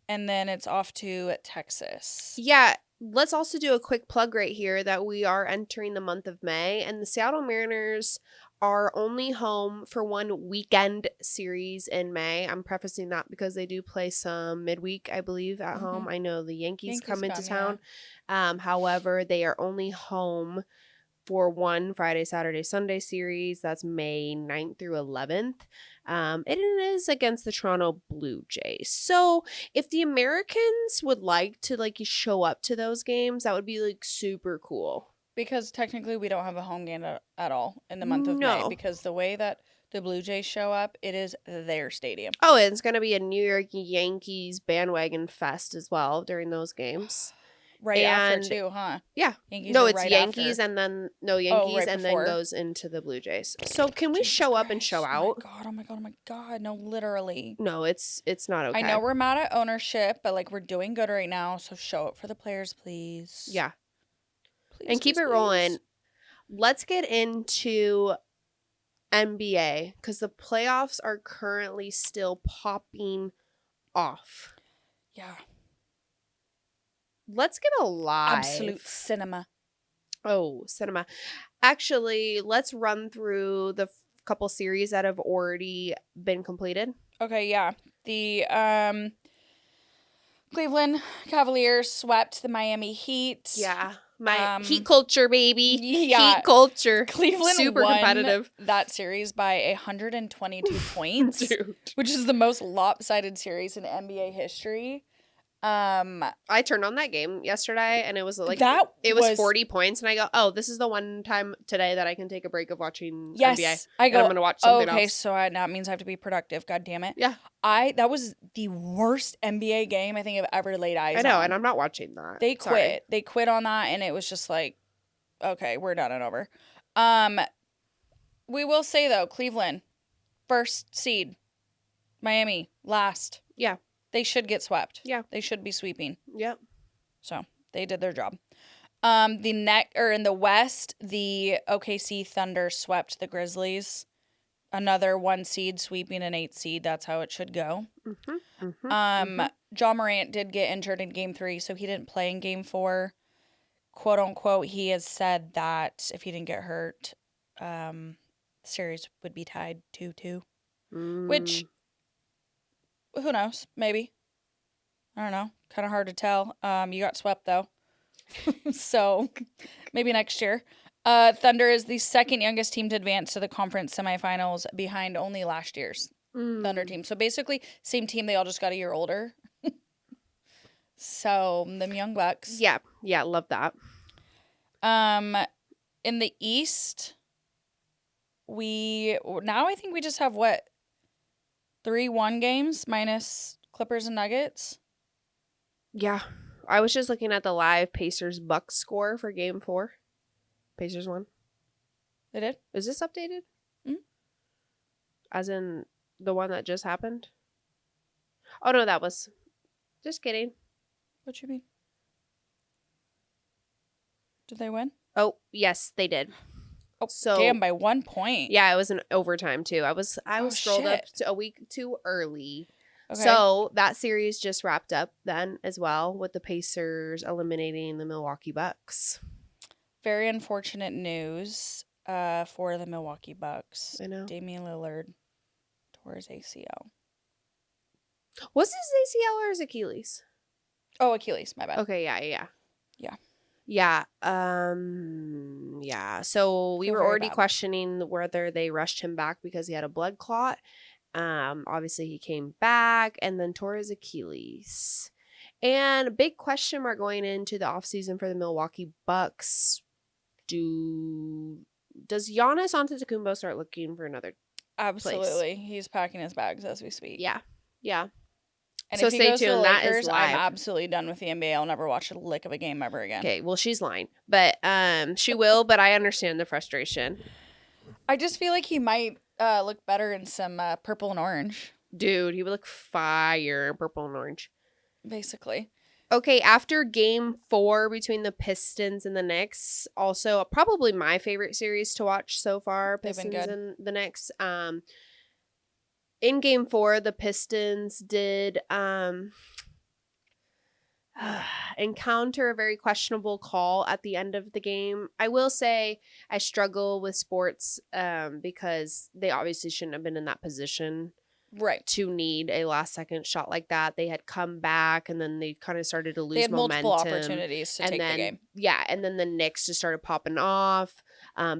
and then it's off to Texas. Yeah, let's also do a quick plug right here that we are entering the month of May, and the Seattle Mariners are only home for one weekend series in May. I'm prefacing that because they do play some midweek, I believe, at home. I know the Yankees come into town. Yeah. However, they are only home for one Friday, Saturday, Sunday series. That's May 9th through 11th. It is against the Toronto Blue Jays. So if the Americans would like to like show up to those games, that would be like super cool. Because technically we don't have a home game at all in the month of May. Because the way that the Blue Jays show up, it is their stadium. Oh, and it's going to be a New York Yankees bandwagon fest as well during those games. Right after too, huh? Yeah. Yankees no, it's right Yankees after. And then Yankees right and before. then goes into the Blue Jays. So can we show up and show out? Oh my god. No, literally. No, it's not okay. I know we're mad at ownership, but like we're doing good right now, so show up for the players, please. Yeah. Please, and keep it rolling. Let's get into NBA because the playoffs are currently still popping off. Yeah. Let's get a live. Absolute cinema. Oh, cinema. Actually, let's run through the couple series that have already been completed. Okay, yeah. The Cleveland Cavaliers swept the Miami Heat. Yeah. Heat culture, baby. Yeah. Heat culture. Cleveland super won competitive. That series by 122 points, Dude. which is the most lopsided series in NBA history. I turned on that game yesterday, and it was like it was 40 points, and I go, oh, this is the one time today that I can take a break of watching NBA. I go, and I'm gonna watch something else. Okay, so that means I have to be productive. God damn it. Yeah. That was the worst NBA game I think I've ever laid eyes on. I know, and I'm not watching that. They quit. Sorry. They quit on that, and it was just like, okay, we're done and over. We will say though, Cleveland, first seed, Miami, last. Yeah. They should get swept. Yeah. They should be sweeping. Yep. So they did their job. In the West, the OKC Thunder swept the Grizzlies. Another 1 seed sweeping an 8 seed. That's how it should go. Ja Morant did get injured in Game 3, so he didn't play in Game 4. Quote unquote, he has said that if he didn't get hurt, the series would be tied 2-2. Which, who knows? Maybe. I don't know. Kind of hard to tell. You got swept, though. So, maybe next year. Thunder is the second youngest team to advance to the conference semifinals behind only last year's Thunder team. So, basically, same team. They all just got a year older. So, them young bucks. Yeah. Yeah, love that. In the East, I think we just have, 3-1 games minus Clippers and Nuggets? Yeah. I was just looking at the live Pacers-Bucks score for Game 4. Pacers won. They did? Is this updated? Mm-hmm. As in the one that just happened? Oh, no, that was... Just kidding. What you mean? Did they win? Oh, yes, they did. Oh, so, damn, by 1 point. Yeah, it was an overtime, too. I was scrolled up to a week too early. Okay. So that series just wrapped up then as well with the Pacers eliminating the Milwaukee Bucks. Very unfortunate news for the Milwaukee Bucks. I know. Damian Lillard tore his ACL. Was his ACL or his Achilles? Oh, Achilles. My bad. Okay, yeah. Yeah. Yeah. So we were already questioning whether they rushed him back because he had a blood clot. Obviously he came back and then tore his Achilles. And a big question mark going into the offseason for the Milwaukee Bucks. Does Giannis Antetokounmpo start looking for another Absolutely. place? He's packing his bags as we speak. Yeah. And so if he stay goes tuned. To the That Lakers, is live. I'm absolutely done with the NBA. I'll never watch a lick of a game ever again. Okay, well, she's lying. But she will, but I understand the frustration. I just feel like he might look better in some purple and orange. Dude, he would look fire, purple and orange. Basically. Okay, after Game 4 between the Pistons and the Knicks, also probably my favorite series to watch so far, Pistons and the Knicks. In Game 4, the Pistons did encounter a very questionable call at the end of the game. I will say I struggle with sports because they obviously shouldn't have been in that position. Right. To need a last second shot like that. They had come back and then they kind of started to lose momentum. They had multiple opportunities to take the game. Yeah, and then the Knicks just started popping off.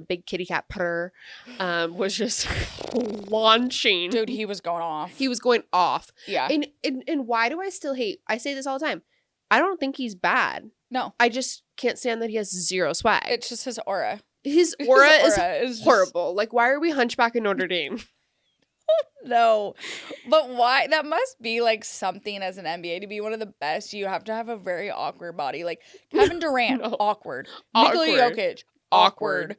Big kitty cat purr was just launching. Dude, he was going off. He was going off. Yeah. And why do I still hate? I say this all the time. I don't think he's bad. No. I just can't stand that he has zero swag. It's just his aura. His aura is horrible. Like, why are we Hunchback in Notre Dame? No, but why? That must be like something as an NBA to be one of the best. You have to have a very awkward body. Like Kevin Durant, awkward. Nikola Jokic, awkward.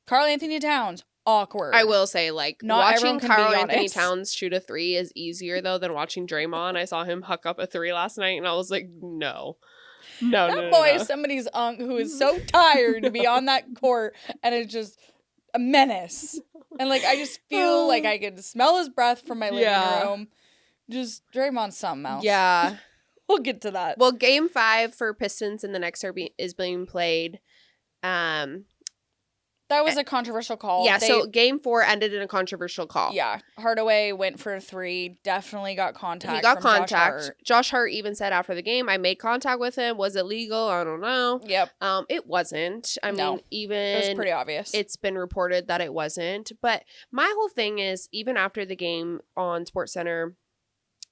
Karl Anthony Towns, awkward. I will say, like, not watching Karl Anthony Towns shoot a 3 is easier though than watching Draymond. I saw him huck up a 3 last night, and I was like, no. That boy is somebody's uncle who is so tired to be on that court, and it's just a menace. And, like, I just feel like I could smell his breath from my living room. Just Draymond's something else. Yeah. We'll get to that. Well, Game 5 for Pistons and the Knicks is being played. That was a controversial call. Yeah, so Game 4 ended in a controversial call. Yeah. Hardaway went for a 3. Definitely got contact. He got contact. Josh Hart even said after the game, I made contact with him. Was it legal? I don't know. Yep. It wasn't. I mean, even... It was pretty obvious. It's been reported that it wasn't. But my whole thing is, even after the game on SportsCenter,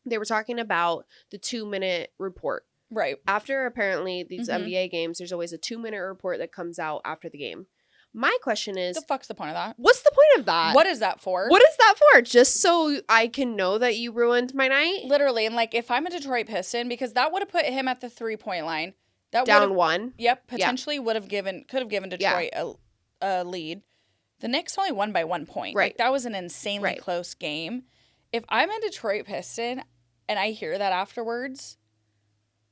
they were talking about the 2-minute report. Right. After apparently these NBA games, there's always a 2-minute report that comes out after the game. My question is, The fuck's the point of that? what's the point of that? What is that for? What is that for? Just so I can know that you ruined my night? Literally. And like, if I'm a Detroit Piston, because that would have put him at the 3-point line. That Down 1. Yep. Potentially could have given Detroit a lead. The Knicks only won by 1 point. Right. Like, that was an insanely close game. If I'm a Detroit Piston and I hear that afterwards,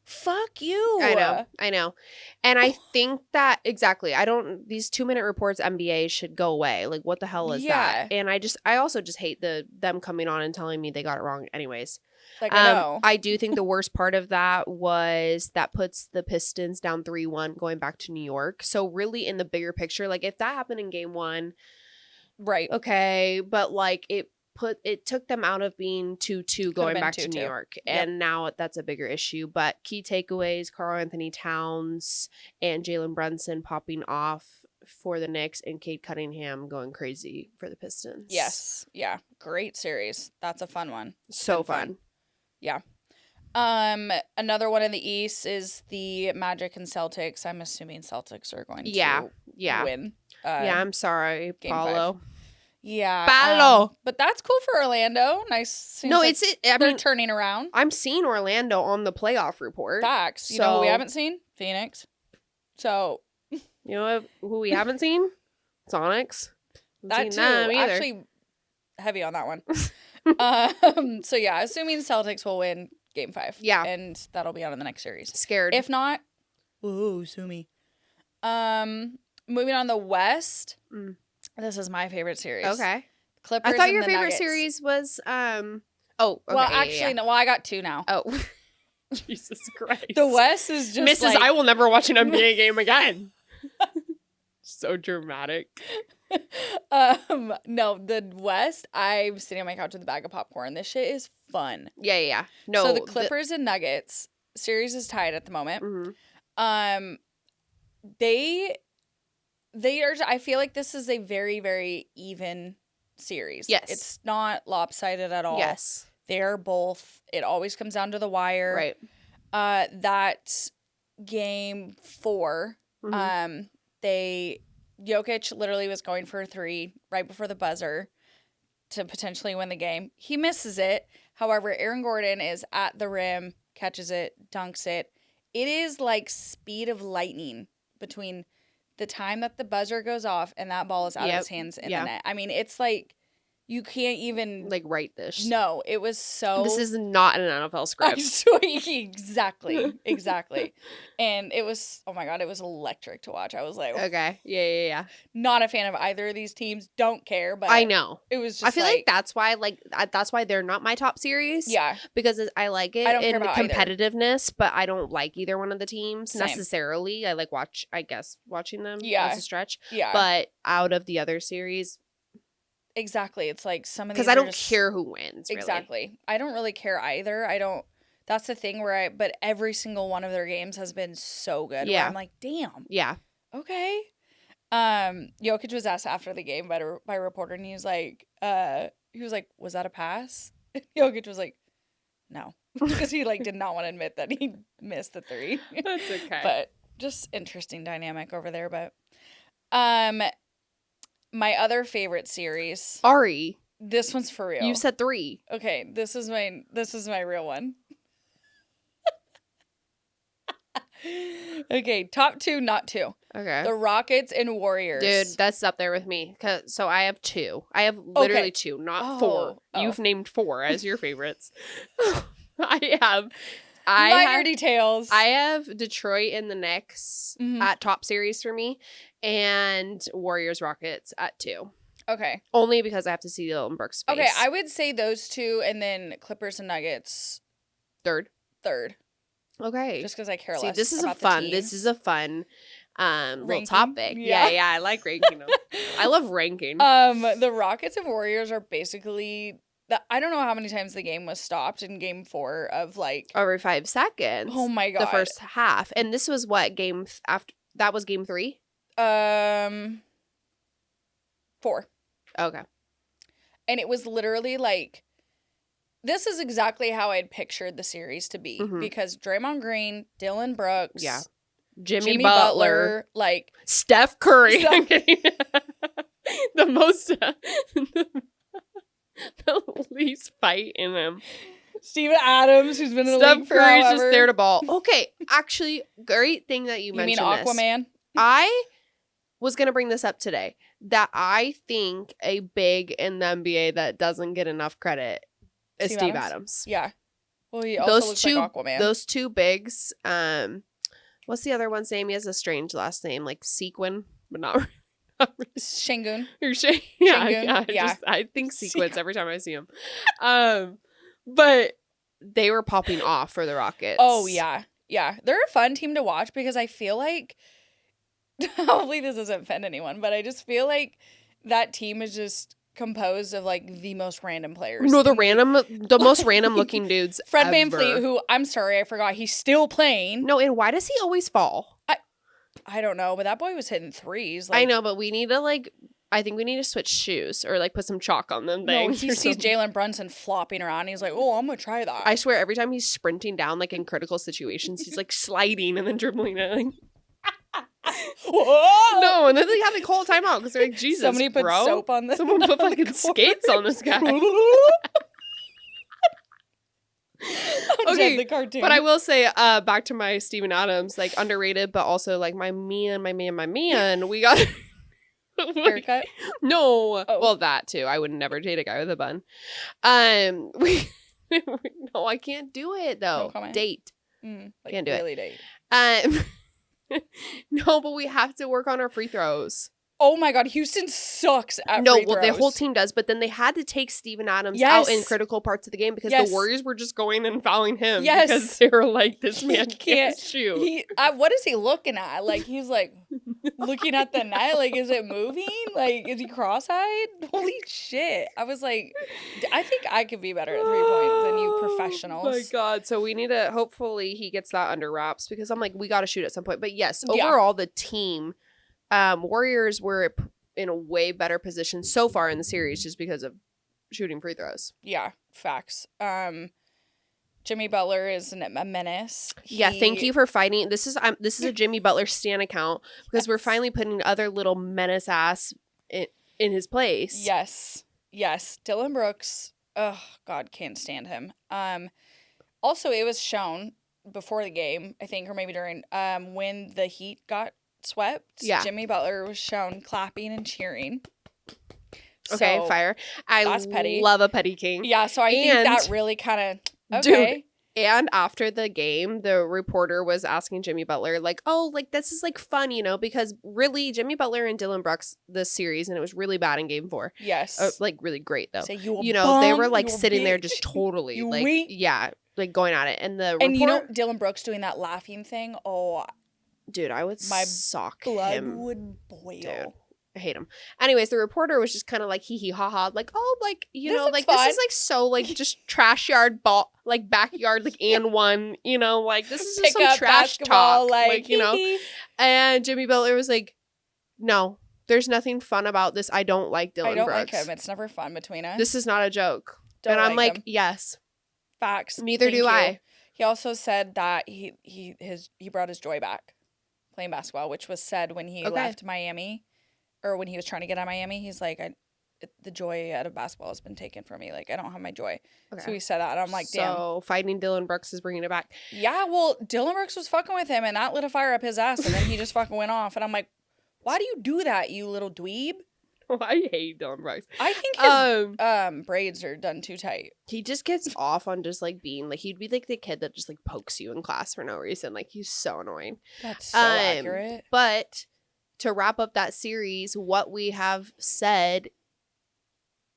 fuck you. I know. And I think that, exactly, these 2-minute reports NBA should go away. Like, what the hell is that? And I also just hate them coming on and telling me they got it wrong anyways. Like, I know. I do think the worst part of that was that puts the Pistons down 3-1 going back to New York. So really in the bigger picture, like if that happened in game 1, right. okay, but like it took them out of being 2-2 going back to New York. Yep. And now that's a bigger issue. But key takeaways, Karl Anthony Towns and Jalen Brunson popping off for the Knicks and Cade Cunningham going crazy for the Pistons. Yes. Yeah. Great series. That's a fun one. So fun. Yeah. Another one in the East is the Magic and Celtics. I'm assuming Celtics are going to win. I'm sorry, Paulo. 5. Yeah. Paulo. But that's cool for Orlando. Nice. Seems No, like they're mean, turning around. I'm seeing Orlando on the playoff report. Facts. You know who we haven't seen? Phoenix. So. You know who we haven't seen? Sonics. That too. Actually, heavy on that one. So yeah, assuming Celtics will win game 5. Yeah. And that'll be on in the next series. Scared. If not, woohoo, sue me. Moving on the West. This is my favorite series. Okay. Clippers. I thought your and the favorite Nuggets. series was okay, well, actually, no. Well, I got 2 now. Oh. Jesus Christ. The West is just Mrs. I will never watch an NBA game again. So dramatic. No, the West, I'm sitting on my couch with a bag of popcorn. This shit is fun. Yeah. No. So the Clippers and Nuggets series is tied at the moment. Mm-hmm. They are, I feel like this is a very, very even series. Yes. It's not lopsided at all. Yes. They're both, it always comes down to the wire. Right. That game 4, Mm-hmm. Jokic literally was going for a 3 right before the buzzer to potentially win the game. He misses it. However, Aaron Gordon is at the rim, catches it, dunks it. It is like speed of lightning between the time that the buzzer goes off and that ball is out of his hands in the net. I mean, it's like you can't even like write this. No, it was so. This is not an NFL script. Exactly. And it was, oh my God, it was electric to watch. I was like, okay, yeah. Not a fan of either of these teams. Don't care, but I know it was. Just I feel like that's why they're not my top series. Yeah, because I like it I don't in care about competitiveness, but I don't like either one of the teams Same. necessarily. I like watching them. Yeah, as a stretch. Yeah, but out of the other series. Exactly. It's like some of these because I don't care who wins. Really. Exactly. I don't really care either. I don't. That's the thing but every single one of their games has been so good. Yeah. I'm like, damn. Yeah. Okay. Jokic was asked after the game by a reporter, and he was like, was that a pass? Jokic was like, no, because he did not want to admit that he missed the 3. That's okay. But just interesting dynamic over there. But, my other favorite series. Ari. This one's for real. You said 3. Okay, this is my real one. Okay, top 2, not 2. Okay. The Rockets and Warriors. Dude, that's up there with me. So I have 2. I have literally 2, not 4. You've named 4 as your favorites. I have minor details. I have Detroit and the Knicks at top series for me, and Warriors Rockets at 2. Okay. Only because I have to see Dylan Brooks' face. Okay, I would say those 2, and then Clippers and Nuggets. Third. Okay. Just because I care less. This is about this is a fun little topic. Yeah, I like ranking them. I love ranking. The Rockets and Warriors are basically I don't know how many times the game was stopped in game 4 of over 5 seconds. Oh my God. The first half. And this was what game after that was game 3? 4. Okay. And it was literally this is exactly how I'd pictured the series to be because Draymond Green, Dylan Brooks, Jimmy Butler, like Steph Curry. The most, the least fight in him. Steven Adams, who's been in the league Steph Curry's forever. just there to ball. Okay, actually, great thing that you mentioned. You mean Aquaman? I was gonna bring this up today. That I think a big in the NBA that doesn't get enough credit is Steve Adams. Yeah. Well, he also looks like Aquaman. Those two bigs. What's the other one's name? He has a strange last name, like Sequin, but not really. Shangun. I think sequence every time I see him. But they were popping off for the Rockets. Oh yeah. They're a fun team to watch because I feel like hopefully this doesn't offend anyone, but I just feel like that team is just composed of like the most random players. No, the most random looking dudes. Fred VanVleet, who I'm sorry, I forgot he's still playing. No, and why does he always fall? I don't know, but that boy was hitting threes. I know, but we need to I think we need to switch shoes or put some chalk on them things. No, he sees Jalen Brunson flopping around. And he's like, "Oh, I'm gonna try that." I swear, every time he's sprinting down in critical situations, he's sliding and then dribbling it. Whoa! No, and then they have to call a timeout because they're like, Jesus, somebody put soap on this. Someone put fucking skates on this guy. Okay, the cartoon. But I will say, back to my Steven Adams, underrated, but also my man. We got haircut. No, well that too. I would never date a guy with a bun. No, I can't do it though. No date. Can't do really it. Date. No, but we have to work on our free throws. Oh my God, Houston sucks at free throws. The whole team does, but then they had to take Steven Adams out in critical parts of the game because the Warriors were just going and fouling him because they were like, this man can't shoot. What is he looking at? He's looking at the net. Is it moving? Is he cross-eyed? Holy shit. I was like, I think I could be better at 3 points than you professionals. Oh my God. So we need to, hopefully he gets that under wraps because I'm we got to shoot at some point. But yes, overall the team, Warriors were in a way better position so far in the series just because of shooting free throws. Yeah, facts. Jimmy Butler is a menace. Thank you for fighting. This is a Jimmy Butler stan account because we're finally putting other little menace ass in his place. Yes. Dylan Brooks. Oh God, can't stand him. Also, it was shown before the game, I think, or maybe during when the Heat got swept. Jimmy Butler was shown clapping and cheering. Okay, fire. That's petty. Love a petty king. Yeah, so I think that really kind of okay. Dude, and after the game, the reporter was asking Jimmy Butler, this is fun, because really Jimmy Butler and Dylan Brooks this series, and it was really bad in game 4. Yes. Really great though. Say, they were sitting there just totally going at it. And the report, Dylan Brooks doing that laughing thing. Oh, dude, I would sock blood him. Would boil. Dude, I hate him. Anyways, the reporter was just kind of hee hee ha ha, this is so just trash yard ball, backyard, and one, this is just some trash talk, And Jimmy Butler was like, no, there's nothing fun about this. I don't like Dylan I don't Brooks. like him. It's never fun between us. This is not a joke. Don't and I'm him. Yes. Facts. Neither do I. He also said that he brought his joy back playing basketball, which was said when he left Miami, or when he was trying to get out of Miami. He's like, the joy out of basketball has been taken from me. I don't have my joy. Okay. So he said that, and I'm like, damn. So fighting Dylan Brooks is bringing it back. Yeah, well, Dylan Brooks was fucking with him, and that lit a fire up his ass, and then he just fucking went off. And I'm like, why do you do that, you little dweeb? I hate Dylan Brooks. I think his braids are done too tight. He just gets off on just being he'd be the kid that just pokes you in class for no reason. He's so annoying. That's so accurate. But to wrap up that series, what we have said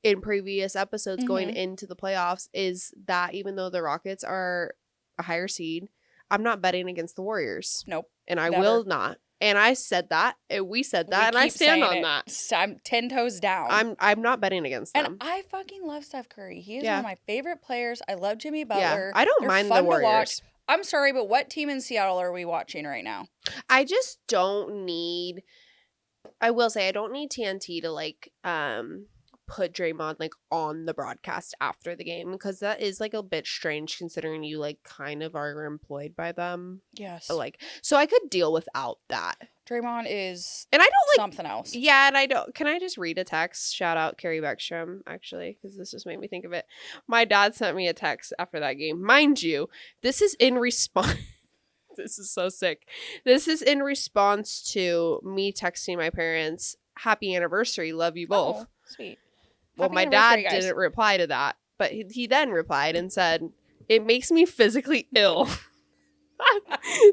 in previous episodes going into the playoffs is that even though the Rockets are a higher seed, I'm not betting against the Warriors. Nope. And I will not. And I said that, and we said that, and I stand on that. I'm 10 toes down. I'm not betting against them. And I fucking love Steph Curry. He is one of my favorite players. I love Jimmy Butler. I don't mind the Warriors. I'm sorry, but what team in Seattle are we watching right now? I just don't need. I will say I don't need TNT to put Draymond like on the broadcast after the game, because that is like a bit strange considering you like kind of are employed by them. Yes. Like, so I could deal without that. Draymond is and I don't like something else. Yeah, and I don't. Can I just read a text? Shout out Carrie Beckstrom, actually, because this just made me think of it. My dad sent me a text after that game. Mind you, this is in response. This is so sick. This is in response to me texting my parents, "Happy anniversary, love you both." Oh, sweet. Well, Happy my dad guys. didn't reply to that, but he then replied and said, "It makes me physically ill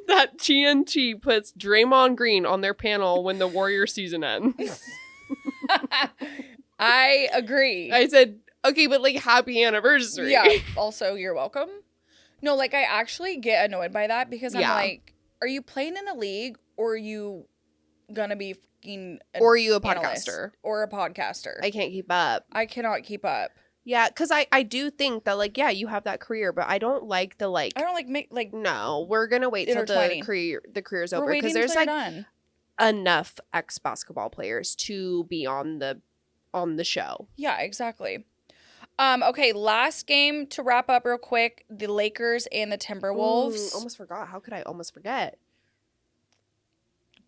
that GNT puts Draymond Green on their panel when the Warrior season ends." I agree. I said, "Okay, but like, happy anniversary." Yeah. Also, you're welcome. No, like, I actually get annoyed by that because I'm like, are you playing in a league or are you gonna be or are you a analyst podcaster? Or a podcaster? I can't keep up. I cannot keep up. Yeah, because I do think that, like, yeah, you have that career, but I don't like the, like... I don't like no, we're going to wait till the career's over, because there's, like, enough ex-basketball players to be on the show. Yeah, exactly. Okay, last game to wrap up real quick. The Lakers and the Timberwolves. Ooh, almost forgot. How could I almost forget?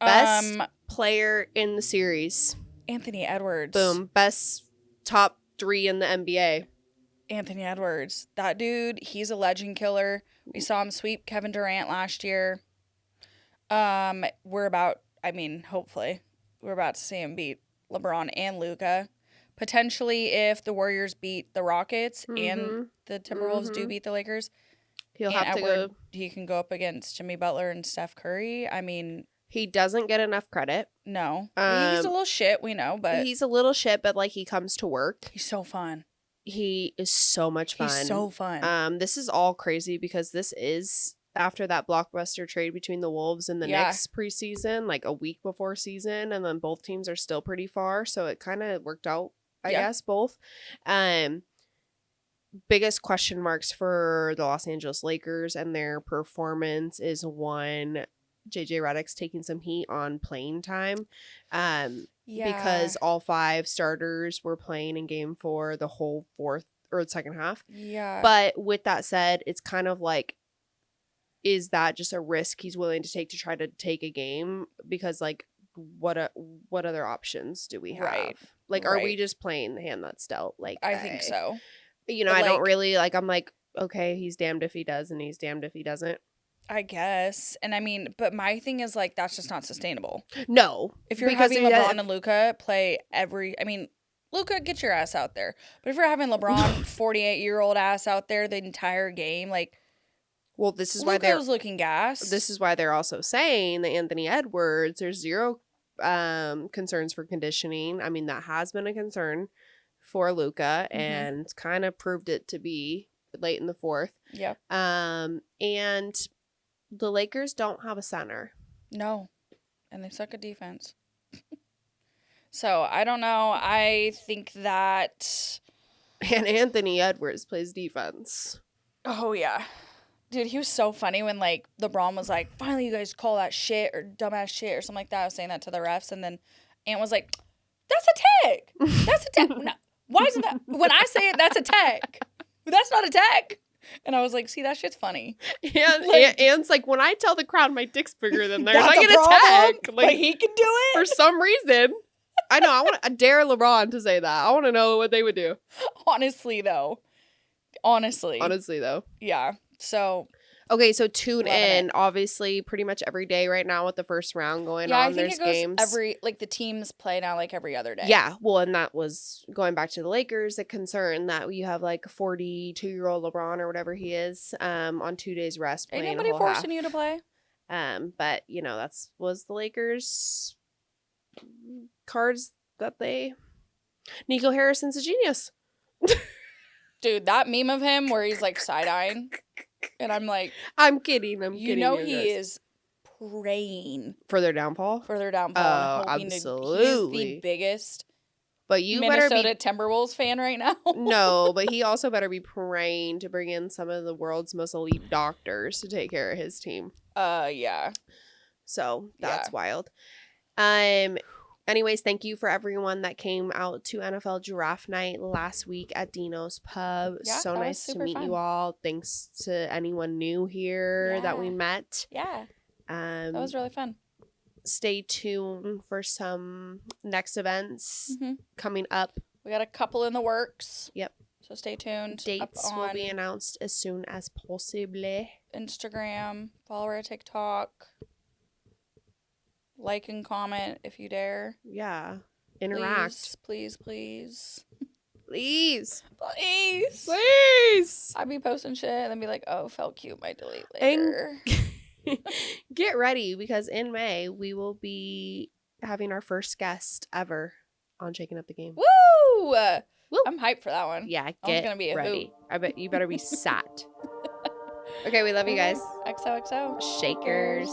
Best player in the series. Anthony Edwards. Boom. Best top 3 in the NBA. Anthony Edwards. That dude, he's a legend killer. We saw him sweep Kevin Durant last year. Hopefully, we're about to see him beat LeBron and Luka. Potentially, if the Warriors beat the Rockets and the Timberwolves do beat the Lakers, he can go up against Jimmy Butler and Steph Curry. I mean, he doesn't get enough credit. No. He's a little shit, we know, but... He's a little shit, but, like, he comes to work. He's so fun. He is so much fun. He's so fun. This is all crazy because this is after that blockbuster trade between the Wolves and the Knicks preseason, like a week before season, and then both teams are still pretty far, so it kind of worked out, I guess, both. Biggest question marks for the Los Angeles Lakers and their performance is, one, JJ Redick's taking some heat on playing time. Because all 5 starters were playing in game 4 the whole second half. Yeah. But with that said, it's kind of like, is that just a risk he's willing to take to try to take a game? Because, like, what other options do we have? Right. Like, are we just playing the hand that's dealt? Like, I think so. You know, but I don't really, like, I'm like, okay, he's damned if he does and he's damned if he doesn't. I guess. And I mean, but my thing is, like, that's just not sustainable. No. If you're having LeBron and Luka play Luka, get your ass out there. But if you're having LeBron, 48-year-old ass out there the entire game, like, well, this is Luka why they're looking gas. This is why they're also saying that Anthony Edwards, there's zero concerns for conditioning. I mean, that has been a concern for Luka and kind of proved it to be late in the 4th. Yep. And the Lakers don't have a center. No. And they suck at defense. So, I don't know. I think that... And Anthony Edwards plays defense. Oh, yeah. Dude, he was so funny when, like, LeBron was like, finally you guys call that shit or dumbass shit or something like that. I was saying that to the refs. And then Ant was like, that's a tech. That's a tech. No, why isn't that? When I say it, that's a tech. That's not a tech. And I was like, see, that shit's funny. And Ant's like, when I tell the crowd my dick's bigger than theirs, I get attacked. Like, he can do it? For some reason. I know. I dare LeBron to say that. I want to know what they would do. Honestly, though. Yeah. So. Okay, so tune in. Obviously, pretty much every day right now with the first round going on. Yeah, I think there's games. the teams play now like every other day. Yeah, well, and that was going back to the Lakers, a concern that you have like a 42-year-old LeBron or whatever he is on 2 days rest. Ain't nobody forcing you to play. But you know, was the Lakers cards that they. Nico Harrison's a genius. Dude, that meme of him where he's like side-eyeing. And I'm like, I'm kidding. You know he is praying for their downfall. Oh, absolutely. He's the biggest. But you Minnesota better be Timberwolves fan right now. No, but he also better be praying to bring in some of the world's most elite doctors to take care of his team. Yeah. So that's wild. Anyways, thank you for everyone that came out to NFL Giraffe Night last week at Dino's Pub. Yeah, so nice to meet fun. you all. Thanks to anyone new here that we met. Yeah. That was really fun. Stay tuned for some next events coming up. We got a couple in the works. Yep. So stay tuned. Dates will be announced as soon as possible. Instagram, follow our TikTok. Like and comment if you dare. Yeah. Interact. Please. Please. I'd be posting shit and then be like, oh, felt cute, might delete later. Get ready, because in May we will be having our first guest ever on Shaking Up the Game. Woo! Woo! I'm hyped for that one. Yeah, get gonna be ready. I bet you better be sat. Okay, we love you guys. XOXO. Shakers.